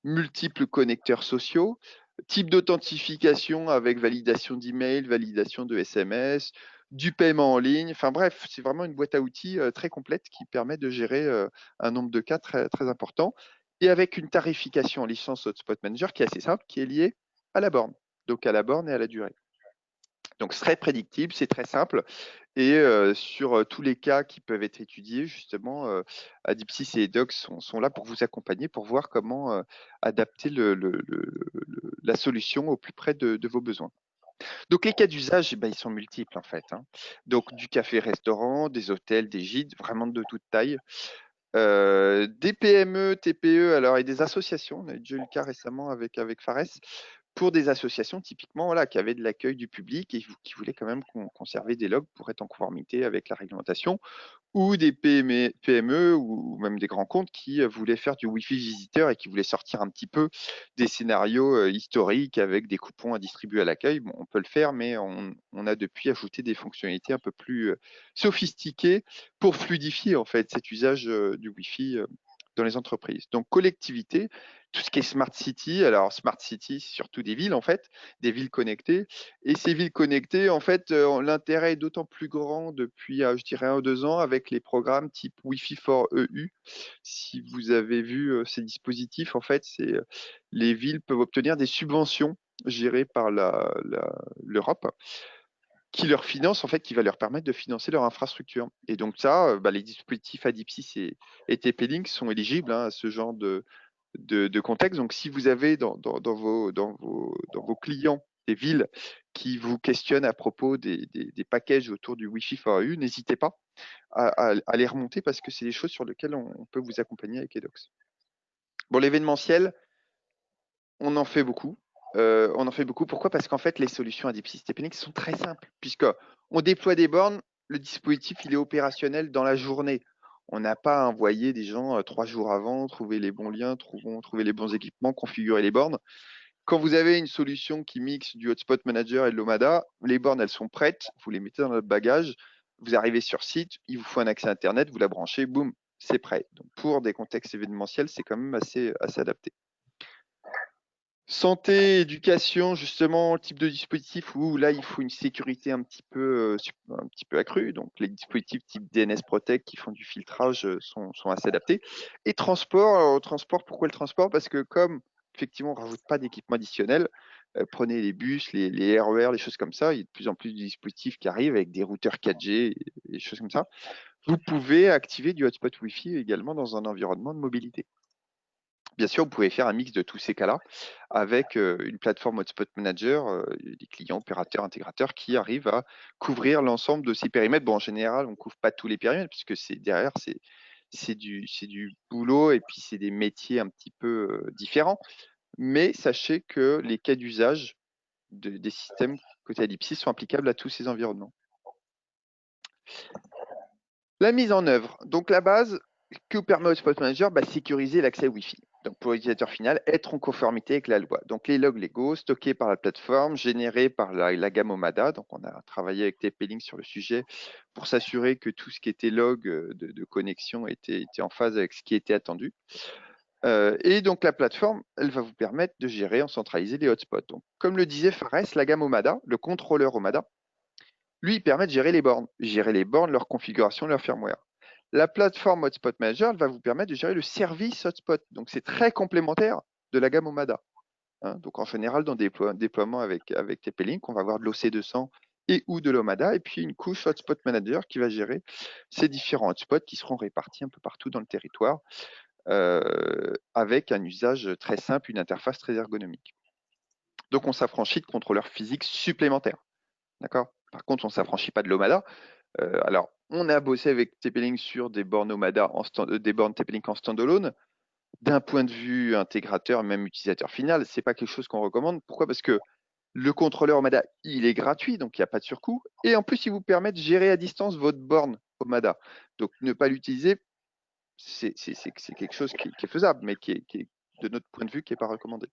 Multiples connecteurs sociaux, type d'authentification avec validation d'email, validation de SMS, du paiement en ligne. Enfin bref, c'est vraiment une boîte à outils très complète qui permet de gérer un nombre de cas très, très important et avec une tarification en licence Hotspot Manager qui est assez simple, qui est liée à la borne. Donc à la borne et à la durée. Donc c'est très prédictible, c'est très simple. Et sur tous les cas qui peuvent être étudiés, justement, Adipsys et Edox sont là pour vous accompagner, pour voir comment adapter la solution au plus près de vos besoins. Donc les cas d'usage, ils sont multiples en fait. Donc du café-restaurant, des hôtels, des gîtes, vraiment de toute taille. Des PME, TPE, alors et des associations. On a déjà eu le cas récemment avec Fares. Pour des associations typiquement voilà, qui avaient de l'accueil du public et qui voulaient quand même conserver des logs pour être en conformité avec la réglementation, ou des PME ou même des grands comptes qui voulaient faire du Wi-Fi visiteur et qui voulaient sortir un petit peu des scénarios historiques avec des coupons à distribuer à l'accueil. Bon, on peut le faire, mais on a depuis ajouté des fonctionnalités un peu plus sophistiquées pour fluidifier en fait cet usage du Wi-Fi dans les entreprises. Donc collectivité, tout ce qui est Smart City. Alors Smart City, c'est surtout des villes en fait, des villes connectées. Et ces villes connectées, en fait, l'intérêt est d'autant plus grand depuis, je dirais, 1 ou 2 ans avec les programmes type Wi-Fi for EU. Si vous avez vu ces dispositifs, en fait, les villes peuvent obtenir des subventions gérées par l'Europe qui leur finance, en fait, qui va leur permettre de financer leur infrastructure. Et donc ça, les dispositifs Adipsys et TP-Link sont éligibles à ce genre de contexte. Donc, si vous avez dans vos clients des villes qui vous questionnent à propos des packages autour du Wi-Fi for EU, n'hésitez pas à les remonter parce que c'est des choses sur lesquelles on peut vous accompagner avec Edox. Bon, l'événementiel, on en fait beaucoup. Pourquoi? Parce qu'en fait, les solutions Adipsys TP-Link sont très simples, puisqu'on déploie des bornes, le dispositif il est opérationnel dans la journée. On n'a pas à envoyer des gens 3 jours avant, trouver les bons liens, trouver les bons équipements, configurer les bornes. Quand vous avez une solution qui mixe du Hotspot Manager et de l'OMADA, les bornes elles sont prêtes, vous les mettez dans votre bagage, vous arrivez sur site, il vous faut un accès Internet, vous la branchez, boum, c'est prêt. Donc pour des contextes événementiels, c'est quand même assez adapté. Santé, éducation, justement, le type de dispositif où là, il faut une sécurité un petit peu accrue. Donc, les dispositifs type DNS Protect qui font du filtrage sont assez adaptés. Et transport, pourquoi le transport? Parce que comme, effectivement, on ne rajoute pas d'équipement additionnel, prenez les bus, les RER, les choses comme ça, il y a de plus en plus de dispositifs qui arrivent avec des routeurs 4G et des choses comme ça. Vous pouvez activer du hotspot Wi-Fi également dans un environnement de mobilité. Bien sûr, vous pouvez faire un mix de tous ces cas-là avec une plateforme Hotspot Manager, des clients, opérateurs, intégrateurs qui arrivent à couvrir l'ensemble de ces périmètres. Bon, en général, on ne couvre pas tous les périmètres puisque derrière, c'est du boulot et puis c'est des métiers un petit peu différents. Mais sachez que les cas d'usage des systèmes côté Adipsys sont applicables à tous ces environnements. La mise en œuvre. Donc, la base que permet Hotspot Manager, sécuriser l'accès Wi-Fi. Donc, pour l'utilisateur final, être en conformité avec la loi. Donc, les logs légaux stockés par la plateforme, générés par la gamme OMADA. Donc, on a travaillé avec TP-Link sur le sujet pour s'assurer que tout ce qui était log de connexion était en phase avec ce qui était attendu. Et donc, la plateforme, elle va vous permettre de gérer en centralisé les hotspots. Donc, comme le disait Fares, la gamme OMADA, le contrôleur OMADA, lui, il permet de gérer les bornes, leur configuration, leur firmware. La plateforme Hotspot Manager elle va vous permettre de gérer le service Hotspot. Donc, c'est très complémentaire de la gamme OMADA. Donc, en général, dans des déploiements avec TP-Link, on va avoir de l'OC200 et ou de l'OMADA, et puis une couche Hotspot Manager qui va gérer ces différents hotspots qui seront répartis un peu partout dans le territoire avec un usage très simple, une interface très ergonomique. Donc, on s'affranchit de contrôleurs physiques supplémentaires. D'accord? Par contre, on ne s'affranchit pas de l'OMADA. Alors, on a bossé avec TP-Link sur des bornes OMADA, des bornes TP-Link en standalone. D'un point de vue intégrateur, même utilisateur final, ce n'est pas quelque chose qu'on recommande. Pourquoi? Parce que Le contrôleur Omada, il est gratuit, donc il n'y a pas de surcoût. Et en plus, il vous permet de gérer à distance votre borne Omada. Donc, ne pas l'utiliser, c'est quelque chose qui est faisable, mais qui est, de notre point de vue, qui n'est pas recommandé.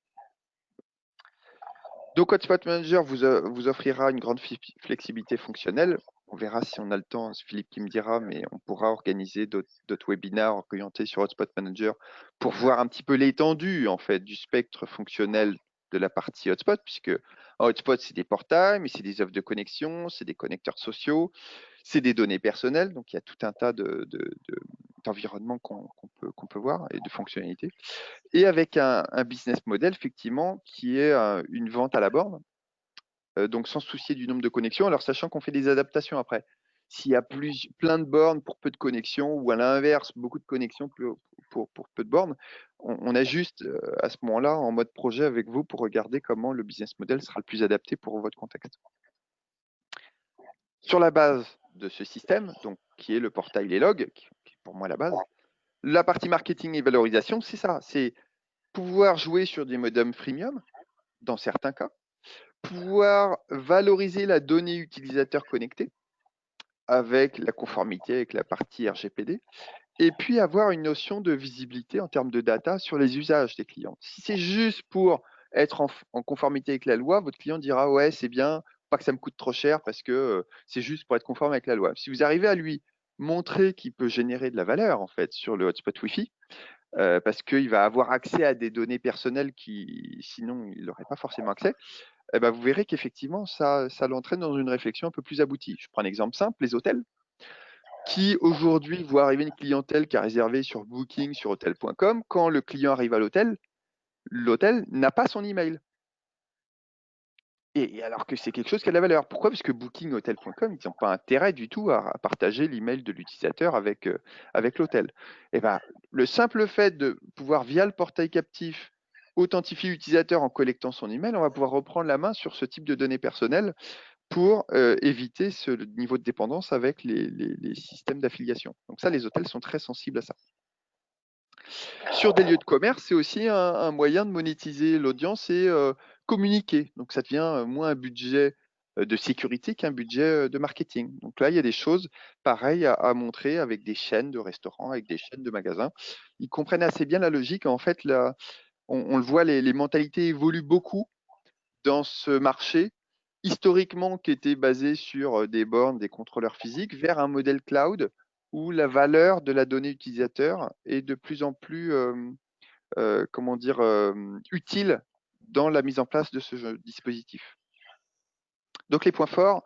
Donc, Hotspot Manager vous offrira une grande flexibilité fonctionnelle. On verra si on a le temps, c'est Philippe qui me dira, mais on pourra organiser d'autres webinaires orientés sur Hotspot Manager pour voir un petit peu l'étendue en fait du spectre fonctionnel de la partie Hotspot, puisque Hotspot, c'est des portails, mais c'est des offres de connexion, c'est des connecteurs sociaux, c'est des données personnelles, donc il y a tout un tas d'environnements qu'on peut voir et de fonctionnalités. Et avec un business model, effectivement, qui est une vente à la borne, donc sans se soucier du nombre de connexions, alors sachant qu'on fait des adaptations après. S'il y a plein de bornes pour peu de connexions, ou à l'inverse, beaucoup de connexions pour peu de bornes, on ajuste à ce moment-là en mode projet avec vous pour regarder comment le business model sera le plus adapté pour votre contexte. Sur la base de ce système, donc qui est le portail Les Logs, qui est pour moi la base, la partie marketing et valorisation, c'est ça, c'est pouvoir jouer sur des modems freemium, dans certains cas, pouvoir valoriser la donnée utilisateur connectée avec la conformité avec la partie RGPD, et puis avoir une notion de visibilité en termes de data sur les usages des clients. Si c'est juste pour être en conformité avec la loi, votre client dira « ouais, c'est bien, pas que ça me coûte trop cher parce que c'est juste pour être conforme avec la loi ». Si vous arrivez à lui montrer qu'il peut générer de la valeur en fait sur le hotspot Wi-Fi, parce qu'il va avoir accès à des données personnelles qui, sinon, il n'aurait pas forcément accès, eh ben, vous verrez qu'effectivement, ça l'entraîne dans une réflexion un peu plus aboutie. Je prends un exemple simple, les hôtels, qui aujourd'hui voient arriver une clientèle qui a réservé sur Booking, sur hotel.com. Quand le client arrive à l'hôtel, l'hôtel n'a pas son email. Et alors que c'est quelque chose qui a de la valeur. Pourquoi? Parce que Booking, hotel.com, ils n'ont pas intérêt du tout à partager l'email de l'utilisateur avec l'hôtel. Et ben, le simple fait de pouvoir, via le portail captif, authentifier l'utilisateur en collectant son email, on va pouvoir reprendre la main sur ce type de données personnelles pour éviter ce niveau de dépendance avec les systèmes d'affiliation. Donc ça, les hôtels sont très sensibles à ça. Sur des lieux de commerce, c'est aussi un moyen de monétiser l'audience et communiquer. Donc ça devient moins un budget de sécurité qu'un budget de marketing. Donc là, il y a des choses pareilles à montrer avec des chaînes de restaurants, avec des chaînes de magasins. Ils comprennent assez bien la logique. En fait, là, on le voit, les mentalités évoluent beaucoup dans ce marché historiquement qui était basé sur des bornes, des contrôleurs physiques, vers un modèle cloud où la valeur de la donnée utilisateur est de plus en plus utile dans la mise en place de ce dispositif. Donc les points forts,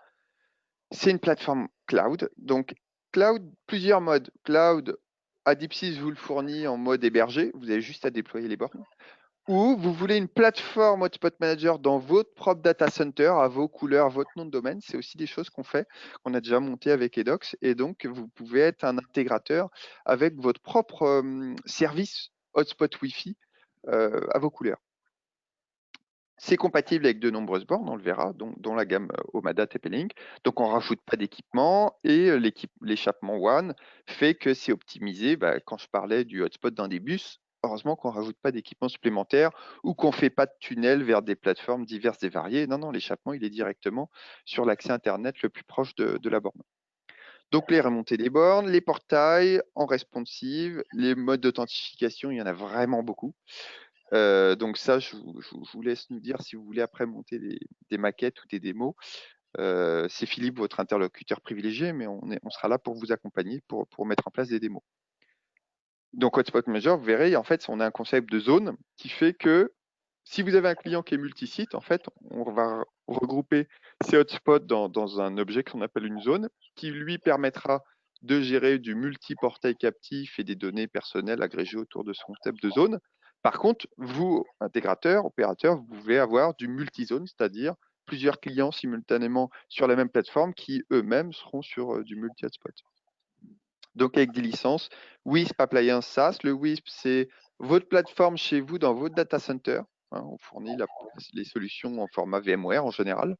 c'est une plateforme cloud. Donc cloud, plusieurs modes. Cloud, Adipsys vous le fournit en mode hébergé, vous avez juste à déployer les bornes. Ou vous voulez une plateforme Hotspot Manager dans votre propre data center, à vos couleurs, votre nom de domaine. C'est aussi des choses qu'on fait, qu'on a déjà monté avec Edox. Et donc, vous pouvez être un intégrateur avec votre propre service Hotspot Wi-Fi à vos couleurs. C'est compatible avec de nombreuses bornes, on le verra, dont la gamme Omada TP-Link. Donc, on ne rajoute pas d'équipement et l'échappement WAN fait que c'est optimisé. Quand je parlais du hotspot dans des bus, heureusement qu'on ne rajoute pas d'équipement supplémentaire ou qu'on ne fait pas de tunnel vers des plateformes diverses et variées. Non, l'échappement, il est directement sur l'accès Internet le plus proche de la borne. Donc, les remontées des bornes, les portails en responsive, les modes d'authentification, il y en a vraiment beaucoup. Donc ça, je vous laisse nous dire si vous voulez après monter des maquettes ou des démos. C'est Philippe, votre interlocuteur privilégié, mais on sera là pour vous accompagner, pour mettre en place des démos. Donc Hotspot Manager, vous verrez, en fait, on a un concept de zone qui fait que si vous avez un client qui est multisite, en fait, on va regrouper ces hotspots dans un objet qu'on appelle une zone, qui lui permettra de gérer du multi-portail captif et des données personnelles agrégées autour de ce concept de zone. Par contre, vous, intégrateurs, opérateurs, vous pouvez avoir du multi-zone, c'est-à-dire plusieurs clients simultanément sur la même plateforme qui eux-mêmes seront sur du multi-hotspot. Donc avec des licences, WISP Appliance SaaS. Le WISP, c'est votre plateforme chez vous dans votre data center. On fournit les solutions en format VMware en général.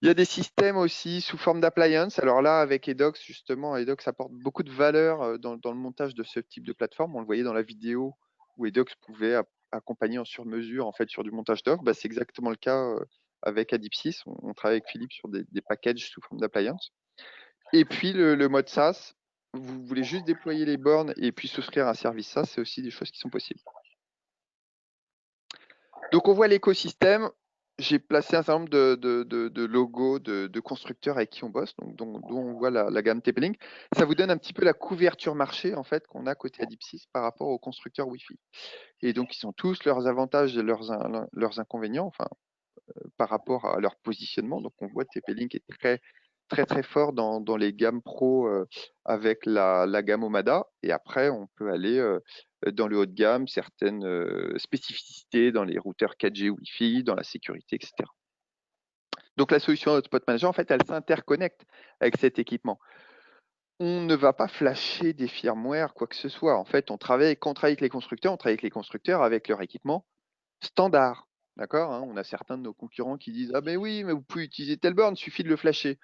Il y a des systèmes aussi sous forme d'appliance. Alors là, avec Edox, justement, Edox apporte beaucoup de valeur dans le montage de ce type de plateforme. On le voyait dans la vidéo où Edox pouvait accompagner en sur-mesure en fait sur du montage doc, bah, c'est exactement le cas avec Adip6. On travaille avec Philippe sur des packages sous forme d'appliance. Et puis le mode SaaS, vous voulez juste déployer les bornes et puis souscrire à un service SaaS, c'est aussi des choses qui sont possibles. Donc on voit l'écosystème. J'ai placé un certain nombre de logos de constructeurs avec qui on bosse, donc, dont on voit la gamme TP-Link. Ça vous donne un petit peu la couverture marché en fait qu'on a côté Adip6 par rapport aux constructeurs Wi-Fi. Et donc ils ont tous leurs avantages et leurs inconvénients, enfin par rapport à leur positionnement. Donc on voit TP-Link est très fort dans les gammes pro avec la gamme Omada. Et après on peut aller dans le haut de gamme, certaines spécificités dans les routeurs 4G Wi-Fi, dans la sécurité, etc. Donc la solution Hotspot Manager, en fait, elle s'interconnecte avec cet équipement. On ne va pas flasher des firmware, quoi que ce soit. En fait, quand on travaille avec les constructeurs, on travaille avec les constructeurs avec leur équipement standard. D'accord, hein. On a certains de nos concurrents qui disent « Ah ben oui, mais vous pouvez utiliser telle borne, il suffit de le flasher ».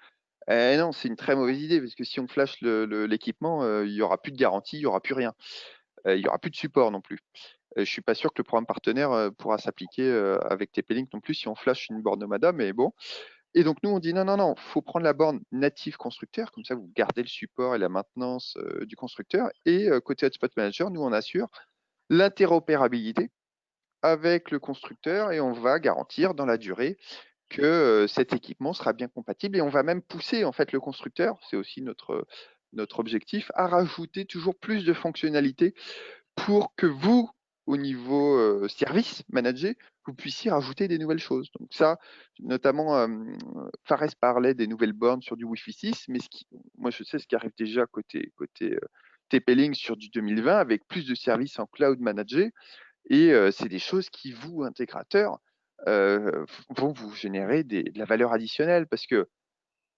Non, c'est une très mauvaise idée, parce que si on flash l'équipement, il n'y aura plus de garantie, il n'y aura plus rien. Il n'y aura plus de support non plus. Je ne suis pas sûr que le programme partenaire pourra s'appliquer avec TP-Link non plus si on flash une borne Nomada, mais bon. Et donc nous, on dit non, faut prendre la borne native constructeur, comme ça vous gardez le support et la maintenance du constructeur. Et côté Hotspot Manager, nous, on assure l'interopérabilité avec le constructeur et on va garantir dans la durée que cet équipement sera bien compatible et on va même pousser en fait le constructeur, c'est aussi notre objectif, à rajouter toujours plus de fonctionnalités pour que vous, au niveau service manager, vous puissiez rajouter des nouvelles choses. Donc ça, notamment, Fares parlait des nouvelles bornes sur du Wi-Fi 6, mais moi je sais ce qui arrive déjà côté TP-Link sur du 2020 avec plus de services en cloud manager. Et c'est des choses qui, vous, intégrateurs, vont vous générer de la valeur additionnelle parce que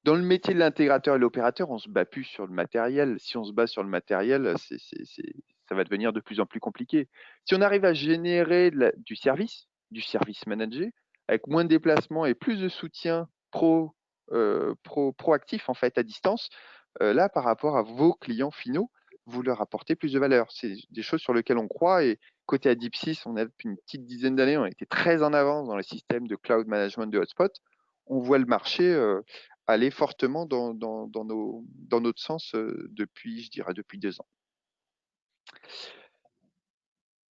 dans le métier de l'intégrateur et l'opérateur, on ne se bat plus sur le matériel. Si on se bat sur le matériel, ça va devenir de plus en plus compliqué. Si on arrive à générer du service manager, avec moins de déplacements et plus de soutien proactif en fait à distance, là, par rapport à vos clients finaux, vous leur apportez plus de valeur. C'est des choses sur lesquelles on croit et côté Adip6, on a depuis une petite dizaine d'années, on a été très en avance dans le système de cloud management de hotspot. On voit le marché aller fortement dans notre sens depuis, je dirais, depuis 2 ans.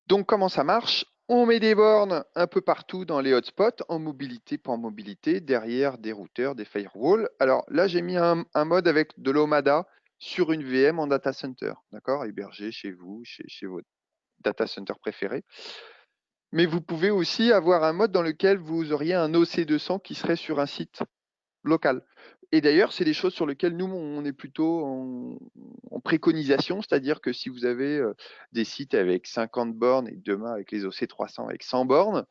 Donc, comment ça marche? On met des bornes un peu partout dans les hotspots, en mobilité, pas en mobilité, derrière des routeurs, des firewalls. Alors là, j'ai mis un mode avec de l'Omada sur une VM en data center, d'accord, hébergé chez vous, chez vos data centers préférés. Mais vous pouvez aussi avoir un mode dans lequel vous auriez un OC200 qui serait sur un site local. Et d'ailleurs, c'est des choses sur lesquelles nous, on est plutôt en préconisation, c'est-à-dire que si vous avez des sites avec 50 bornes et demain avec les OC300 avec 100 bornes,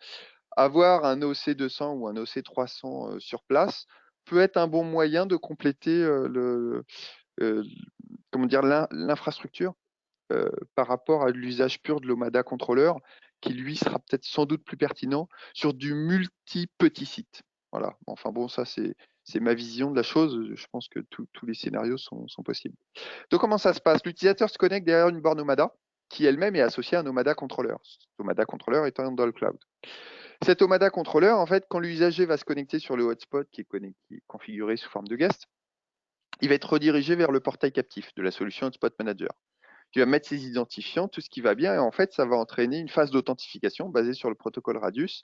avoir un OC200 ou un OC300 sur place peut être un bon moyen de compléter l'infrastructure par rapport à l'usage pur de l'Omada Controller, qui lui sera peut-être sans doute plus pertinent sur du multi-petit site. Voilà. Enfin bon, ça c'est ma vision de la chose. Je pense que tous les scénarios sont possibles. Donc comment ça se passe? L'utilisateur se connecte derrière une borne Omada qui elle-même est associée à un Omada Controller. Cet Omada Controller étant dans le cloud. Cet Omada Controller, en fait, quand l'usager va se connecter sur le hotspot qui est configuré sous forme de guest, il va être redirigé vers le portail captif de la solution Hotspot Manager. Tu vas mettre ses identifiants, tout ce qui va bien, et en fait, ça va entraîner une phase d'authentification basée sur le protocole Radius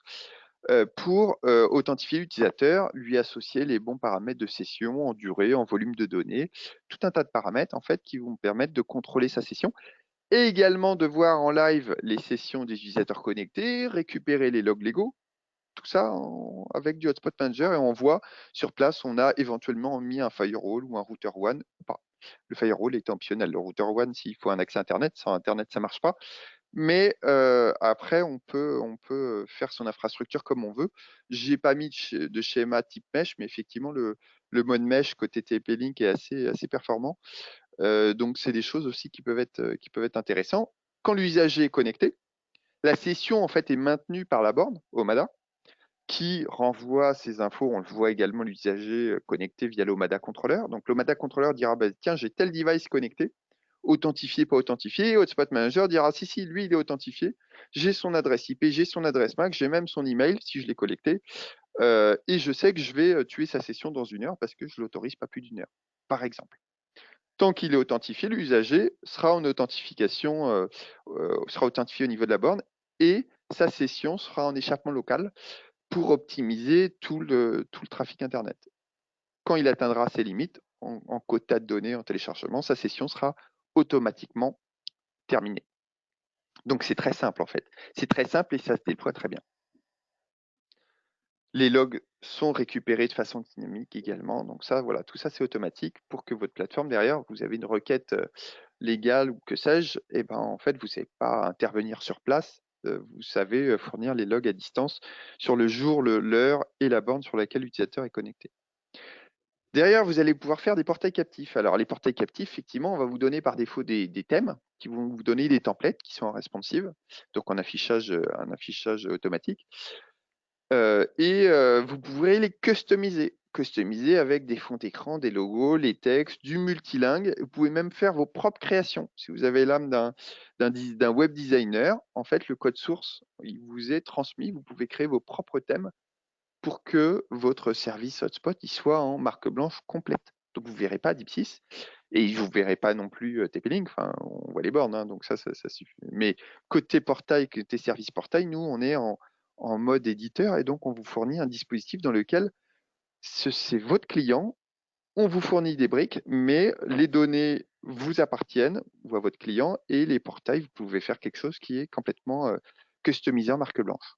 pour authentifier l'utilisateur, lui associer les bons paramètres de session en durée, en volume de données, tout un tas de paramètres en fait qui vont permettre de contrôler sa session et également de voir en live les sessions des utilisateurs connectés, récupérer les logs légaux, tout ça avec du Hotspot Manager et on voit sur place, on a éventuellement mis un firewall ou un router WAN ou pas. Le firewall est optionnel. Le router WAN, s'il faut un accès Internet, sans Internet, ça marche pas. Mais après, on peut faire son infrastructure comme on veut. J'ai pas mis de schéma type mesh, mais effectivement, le mode mesh côté TP-Link est assez performant. Donc, c'est des choses aussi qui peuvent être intéressantes. Quand l'usager est connecté, la session en fait est maintenue par la borne Omada, qui renvoie ces infos. On le voit également l'usager connecté via l'Omada Controller. Donc, l'Omada Controller dira, bah, tiens, j'ai tel device connecté. authentifié, pas authentifié. Hotspot Manager dira si, lui, il est authentifié. J'ai son adresse IP, j'ai son adresse MAC, j'ai même son email si je l'ai collecté. Et je sais que je vais tuer sa session dans 1 heure parce que je ne l'autorise pas plus d'1 heure, par exemple. Tant qu'il est authentifié, l'usager sera en authentification, sera authentifié au niveau de la borne et sa session sera en échappement local pour optimiser tout le trafic Internet. Quand il atteindra ses limites en quota de données en téléchargement, sa session sera automatiquement terminée. Donc c'est très simple en fait. C'est très simple et ça se déploie très bien. Les logs sont récupérés de façon dynamique également. Donc ça, voilà, tout ça c'est automatique pour que votre plateforme derrière, vous avez une requête légale ou que sais-je, et ben en fait vous ne savez pas intervenir sur place. Vous savez fournir les logs à distance sur le jour, l'heure et la borne sur laquelle l'utilisateur est connecté. Derrière, vous allez pouvoir faire des portails captifs. Alors, les portails captifs, effectivement, on va vous donner par défaut des thèmes qui vont vous donner des templates qui sont en responsive, donc en affichage automatique. Vous pourrez les customiser avec des fonds d'écran, des logos, les textes, du multilingue. Vous pouvez même faire vos propres créations. Si vous avez l'âme d'un web designer, en fait, le code source, il vous est transmis. Vous pouvez créer vos propres thèmes pour que votre service hotspot il soit en marque blanche complète. Donc vous ne verrez pas DeepSys et vous ne verrez pas non plus TP-Link. Enfin, on voit les bornes, hein, donc ça suffit. Mais côté portail, côté service portail, nous, on est en mode éditeur et donc on vous fournit un dispositif dans lequel c'est votre client, on vous fournit des briques, mais les données vous appartiennent ou à votre client et les portails, vous pouvez faire quelque chose qui est complètement customisé en marque blanche.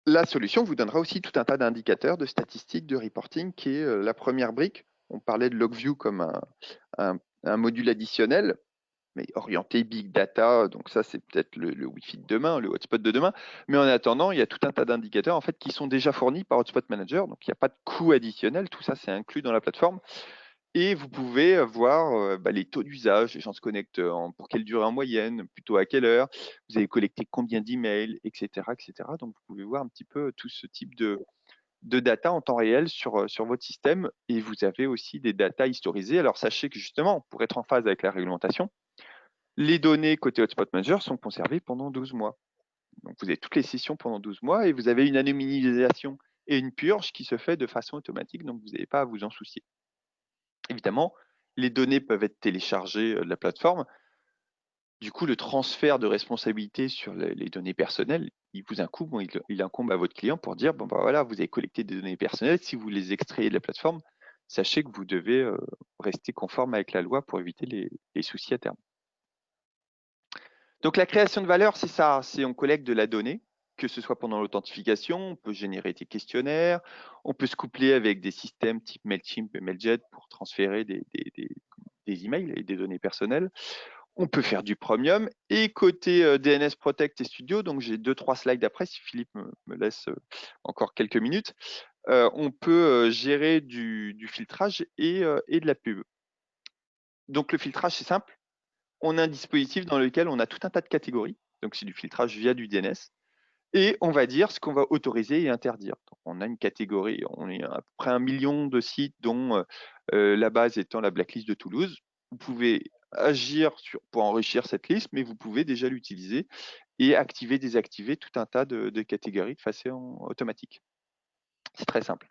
La solution vous donnera aussi tout un tas d'indicateurs, de statistiques, de reporting, qui est la première brique. On parlait de LogView comme un module additionnel, mais orienté big data, donc ça c'est peut-être le Wi-Fi de demain, le hotspot de demain. Mais en attendant, il y a tout un tas d'indicateurs en fait qui sont déjà fournis par Hotspot Manager, donc il n'y a pas de coût additionnel, tout ça c'est inclus dans la plateforme. Et vous pouvez voir les taux d'usage, les gens se connectent pour quelle durée en moyenne, plutôt à quelle heure, vous avez collecté combien d'emails, etc., etc. Donc vous pouvez voir un petit peu tout ce type de data en temps réel sur votre système et vous avez aussi des data historisées. Alors sachez que justement, pour être en phase avec la réglementation, les données côté Hotspot Manager sont conservées pendant 12 mois. Donc vous avez toutes les sessions pendant 12 mois et vous avez une anonymisation et une purge qui se fait de façon automatique, donc vous n'avez pas à vous en soucier. Évidemment, les données peuvent être téléchargées de la plateforme. Du coup, le transfert de responsabilité sur les données personnelles, il vous incombe, il incombe à votre client pour dire, bon, bah voilà, vous avez collecté des données personnelles, si vous les extrayez de la plateforme, sachez que vous devez rester conforme avec la loi pour éviter les soucis à terme. Donc la création de valeur, c'est ça, c'est on collecte de la donnée, que ce soit pendant l'authentification, on peut générer des questionnaires, on peut se coupler avec des systèmes type Mailchimp et Mailjet pour transférer des emails et des données personnelles. On peut faire du premium. Et côté DNS Protect et Studio, donc j'ai 2-3 slides après, si Philippe me laisse encore quelques minutes, on peut gérer du filtrage et de la pub. Donc le filtrage, c'est simple. On a un dispositif dans lequel on a tout un tas de catégories. Donc c'est du filtrage via du DNS. Et on va dire ce qu'on va autoriser et interdire. Donc, on a une catégorie, on est à peu près 1 million de sites, dont la base étant la blacklist de Toulouse. Vous pouvez agir pour enrichir cette liste, mais vous pouvez déjà l'utiliser et activer, désactiver tout un tas de catégories de façon automatique. C'est très simple.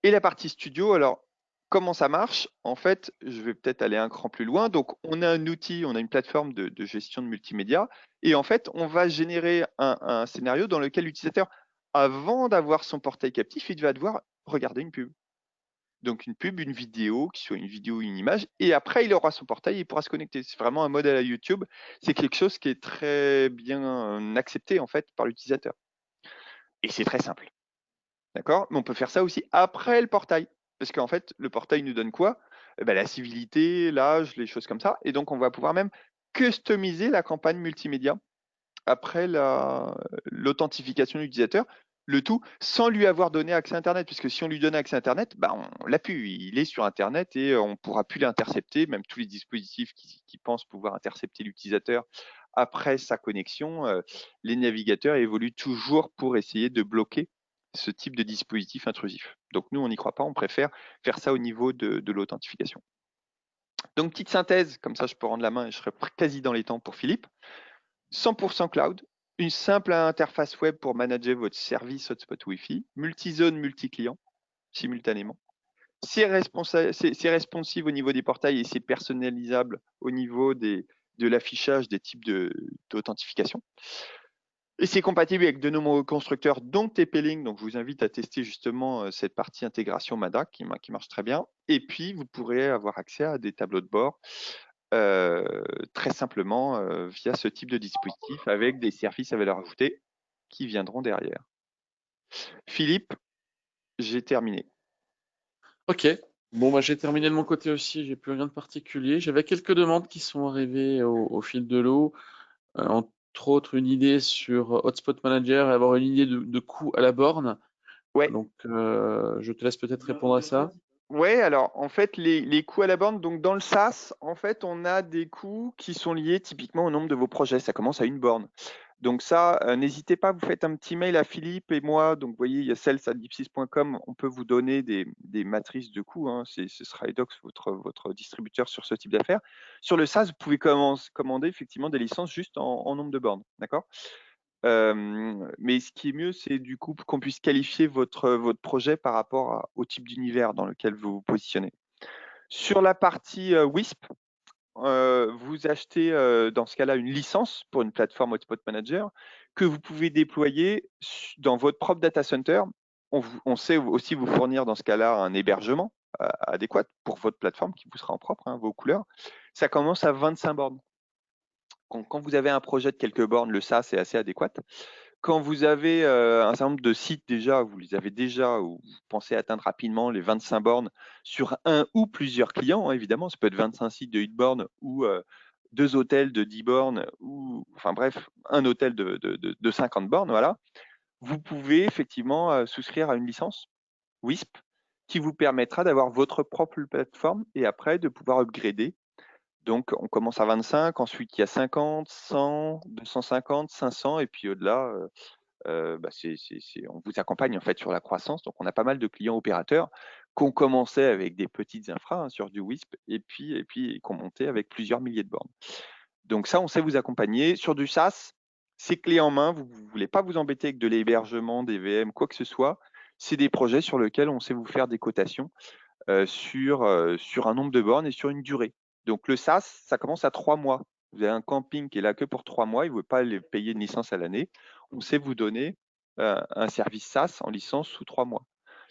Et la partie studio, alors, comment ça marche? En fait, je vais peut-être aller un cran plus loin. Donc, on a un outil, on a une plateforme de gestion de multimédia. Et en fait, on va générer un scénario dans lequel l'utilisateur, avant d'avoir son portail captif, il va devoir regarder une pub. Donc, une pub, une vidéo, qui soit une vidéo ou une image. Et après, il aura son portail et il pourra se connecter. C'est vraiment un modèle à YouTube. C'est quelque chose qui est très bien accepté, en fait, par l'utilisateur. Et c'est très simple. D'accord? Mais on peut faire ça aussi après le portail. Parce qu'en fait, le portail nous donne quoi? La civilité, l'âge, les choses comme ça. Et donc, on va pouvoir même customiser la campagne multimédia après l'authentification de l'utilisateur, le tout sans lui avoir donné accès à Internet. Puisque si on lui donne accès à Internet, on l'a plus. Il est sur Internet et on ne pourra plus l'intercepter. Même tous les dispositifs qui pensent pouvoir intercepter l'utilisateur après sa connexion, les navigateurs évoluent toujours pour essayer de bloquer ce type de dispositif intrusif. Donc nous, on n'y croit pas, on préfère faire ça au niveau de l'authentification. Donc, petite synthèse, comme ça je peux rendre la main et je serai quasi dans les temps pour Philippe. 100% cloud, une simple interface web pour manager votre service hotspot Wi-Fi, multi-zone, multi-client, simultanément. C'est responsive au niveau des portails et c'est personnalisable au niveau de l'affichage des types d'authentification. Et c'est compatible avec de nombreux constructeurs, dont TP-Link. Donc, je vous invite à tester justement cette partie intégration MADA qui marche très bien. Et puis, vous pourrez avoir accès à des tableaux de bord très simplement via ce type de dispositif avec des services à valeur ajoutée qui viendront derrière. Philippe, j'ai terminé. Ok. Bon, bah, j'ai terminé de mon côté aussi. J'ai plus rien de particulier. J'avais quelques demandes qui sont arrivées au fil de l'eau. Entre autres, une idée sur Hotspot Manager et avoir une idée de coût à la borne. Ouais. Donc, je te laisse peut-être répondre à ça. Ouais, alors en fait, les coûts à la borne, donc dans le SaaS, en fait, on a des coûts qui sont liés typiquement au nombre de vos projets. Ça commence à une borne. Donc ça, n'hésitez pas, vous faites un petit mail à Philippe et moi. Donc vous voyez, il y a sales@dipsys.com, on peut vous donner des matrices de coûts. Hein. Ce sera Edox, votre distributeur sur ce type d'affaires. Sur le SaaS, vous pouvez commander effectivement des licences juste en nombre de bornes. D'accord? Mais ce qui est mieux, c'est du coup qu'on puisse qualifier votre projet par rapport au type d'univers dans lequel vous vous positionnez. Sur la partie WISP, vous achetez dans ce cas-là une licence pour une plateforme Hotspot Manager que vous pouvez déployer dans votre propre data center. On sait aussi vous fournir dans ce cas-là un hébergement adéquat pour votre plateforme qui vous sera en propre, hein, vos couleurs. Ça commence à 25 bornes. Quand vous avez un projet de quelques bornes, le SaaS est assez adéquat. Quand vous avez un certain nombre de sites déjà, vous les avez déjà, ou vous pensez atteindre rapidement les 25 bornes sur un ou plusieurs clients, hein, évidemment, ça peut être 25 sites de 8 bornes ou 2 hôtels de 10 bornes, ou enfin bref, un hôtel de 50 bornes, voilà. Vous pouvez effectivement souscrire à une licence WISP qui vous permettra d'avoir votre propre plateforme et après de pouvoir upgrader. Donc, on commence à 25, ensuite il y a 50, 100, 250, 500, et puis au-delà, bah, on vous accompagne en fait sur la croissance. Donc, on a pas mal de clients opérateurs qu'on commençait avec des petites infras hein, sur du WISP et puis qu'on montait avec plusieurs milliers de bornes. Donc ça, on sait vous accompagner. Sur du SaaS, c'est clé en main. Vous ne voulez pas vous embêter avec de l'hébergement, des VM, quoi que ce soit. C'est des projets sur lesquels on sait vous faire des cotations sur un nombre de bornes et sur une durée. Donc le SaaS, ça commence à 3 mois. Vous avez un camping qui est là que pour 3 mois, il ne veut pas les payer une licence à l'année. On sait vous donner un service SaaS en licence sous 3 mois.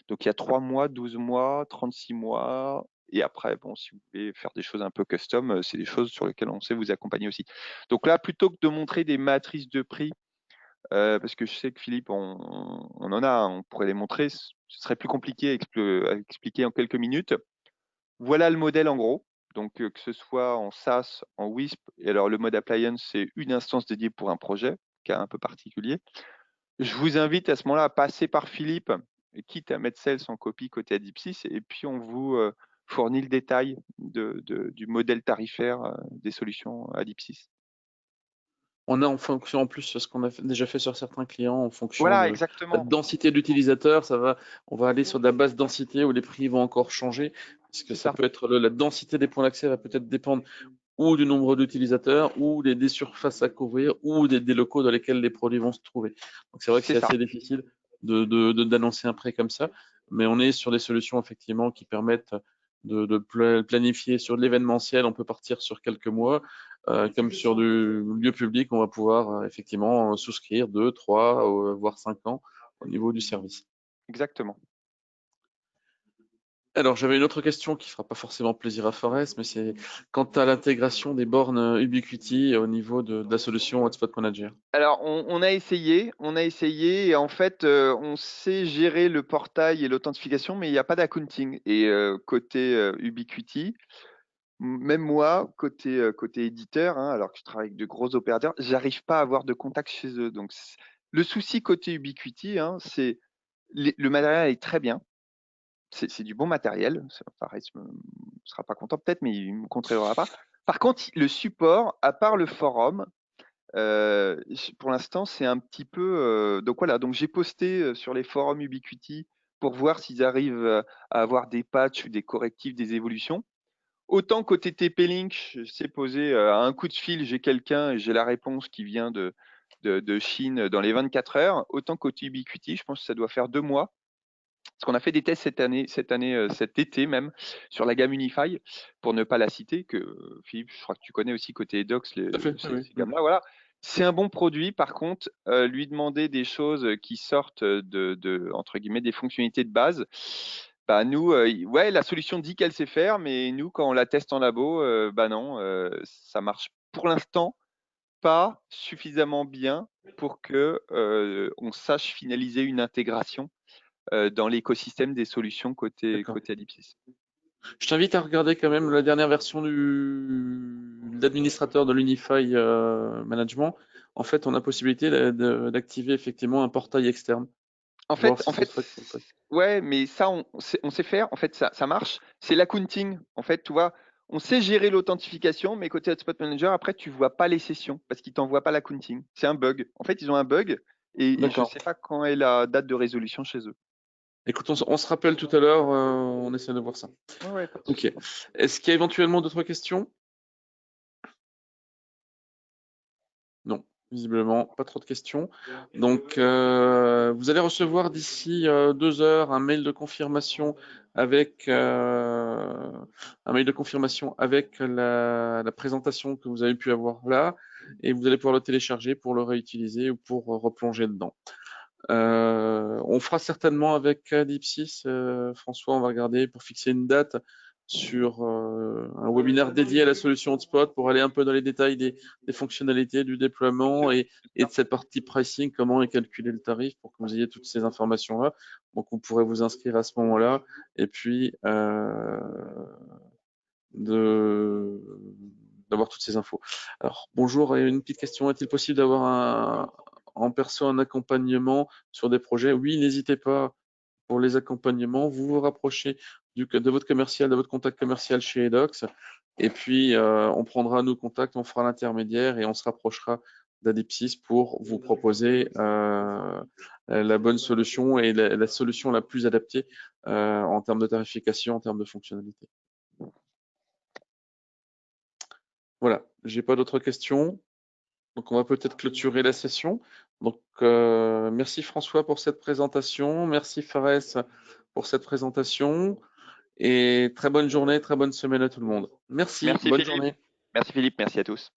Donc il y a 3 mois, 12 mois, 36 mois. Et après, bon, si vous voulez faire des choses un peu custom, c'est des choses sur lesquelles on sait vous accompagner aussi. Donc là, plutôt que de montrer des matrices de prix, parce que je sais que Philippe, on en a, on pourrait les montrer, ce serait plus compliqué à expliquer en quelques minutes. Voilà le modèle en gros. Donc, que ce soit en SaaS, en WISP, et alors le mode appliance, c'est une instance dédiée pour un projet, cas un peu particulier. Je vous invite à ce moment-là à passer par Philippe, quitte à mettre Sales en copie côté Adipsys, et puis on vous fournit le détail du modèle tarifaire des solutions Adipsys. On a en fonction, en plus, ce qu'on a déjà fait sur certains clients, en fonction Voilà, de la exactement. densité d'utilisateurs, on va aller sur de la basse densité où les prix vont encore changer, parce que C'est ça ça. peut être la densité des points d'accès va peut-être dépendre ou du nombre d'utilisateurs, ou des surfaces à couvrir, ou des locaux dans lesquels les produits vont se trouver. Donc c'est vrai que C'est c'est ça. assez difficile d'annoncer un prix comme ça, mais on est sur des solutions effectivement qui permettent de planifier sur de l'événementiel. On peut partir sur quelques mois, comme sur du lieu public, on va pouvoir effectivement souscrire 2, 3, voire 5 ans au niveau du service. Exactement. Alors, j'avais une autre question qui fera pas forcément plaisir à Forest, mais c'est quant à l'intégration des bornes Ubiquiti au niveau de la solution Hotspot Manager. Alors, on a essayé, et en fait, on sait gérer le portail et l'authentification, mais il n'y a pas d'accounting. Et côté Ubiquiti, même moi, côté éditeur, hein, alors que je travaille avec de gros opérateurs, j'arrive pas à avoir de contact chez eux. Donc, le souci côté Ubiquiti, hein, c'est le matériel est très bien. C'est du bon matériel. Pareil, ne sera pas content peut-être, mais il ne me contrera pas. Par contre, le support, à part le forum, pour l'instant, c'est un petit peu. Donc voilà, donc j'ai posté sur les forums Ubiquiti pour voir s'ils arrivent à avoir des patchs ou des correctifs, des évolutions. autant côté TP-Link, je sais poser à un coup de fil, j'ai quelqu'un et j'ai la réponse qui vient de Chine dans les 24 heures, autant côté Ubiquiti, je pense que ça doit faire 2 mois. Parce qu'on a fait des tests cet été même, sur la gamme Unify, pour ne pas la citer, que Philippe, je crois que tu connais aussi côté Edox, Tout à fait, oui. ces gammes-là. Voilà. C'est un bon produit. Par contre, lui demander des choses qui sortent entre guillemets, des fonctionnalités de base, bah nous, ouais, la solution dit qu'elle sait faire, mais nous, quand on la teste en labo, bah non, ça marche pour l'instant pas suffisamment bien pour que on sache finaliser une intégration dans l'écosystème des solutions côté D'accord. Adipsys. Je t'invite à regarder quand même la dernière version de l'administrateur de l'Unify Management. En fait, on a possibilité d'activer effectivement un portail externe. En Voir fait, si ça se fait. ouais, mais ça, on sait faire. En fait, ça marche. C'est l'accounting. En fait, tu vois, on sait gérer l'authentification, mais côté Hotspot Manager, après, tu vois pas les sessions parce qu'ils t'envoient pas l'accounting. C'est un bug. En fait, ils ont un bug et je D'accord. sais pas quand est la date de résolution chez eux. Écoute, on se rappelle tout à l'heure, on essaie de voir ça. Ouais, pas de Ok. souci. Est-ce qu'il y a éventuellement d'autres questions? Non, visiblement, pas trop de questions. Donc, vous allez recevoir d'ici 2 heures un mail de confirmation avec la présentation que vous avez pu avoir là, et vous allez pouvoir le télécharger pour le réutiliser ou pour replonger dedans. On fera certainement avec Dipsys, François, on va regarder pour fixer une date sur un webinaire dédié à la solution Hotspot pour aller un peu dans les détails des fonctionnalités du déploiement et de cette partie pricing, comment est calculé le tarif pour que vous ayez toutes ces informations-là. Donc, vous pourrez vous inscrire à ce moment-là et puis d'avoir toutes ces infos. Alors, bonjour, et une petite question, est-il possible d'avoir en perso un accompagnement sur des projets? Oui, n'hésitez pas pour les accompagnements, vous vous rapprochez de votre commercial, de votre contact commercial chez Edox, et puis on prendra nos contacts, on fera l'intermédiaire et on se rapprochera d'Adipsys pour vous proposer la bonne solution et la solution la plus adaptée en termes de tarification, en termes de fonctionnalité. Voilà, j'ai pas d'autres questions. Donc, on va peut-être clôturer la session. Donc, merci François pour cette présentation. Merci Fares pour cette présentation. Et très bonne journée, très bonne semaine à tout le monde. Merci, Merci bonne Philippe. journée. Merci Philippe, merci à tous.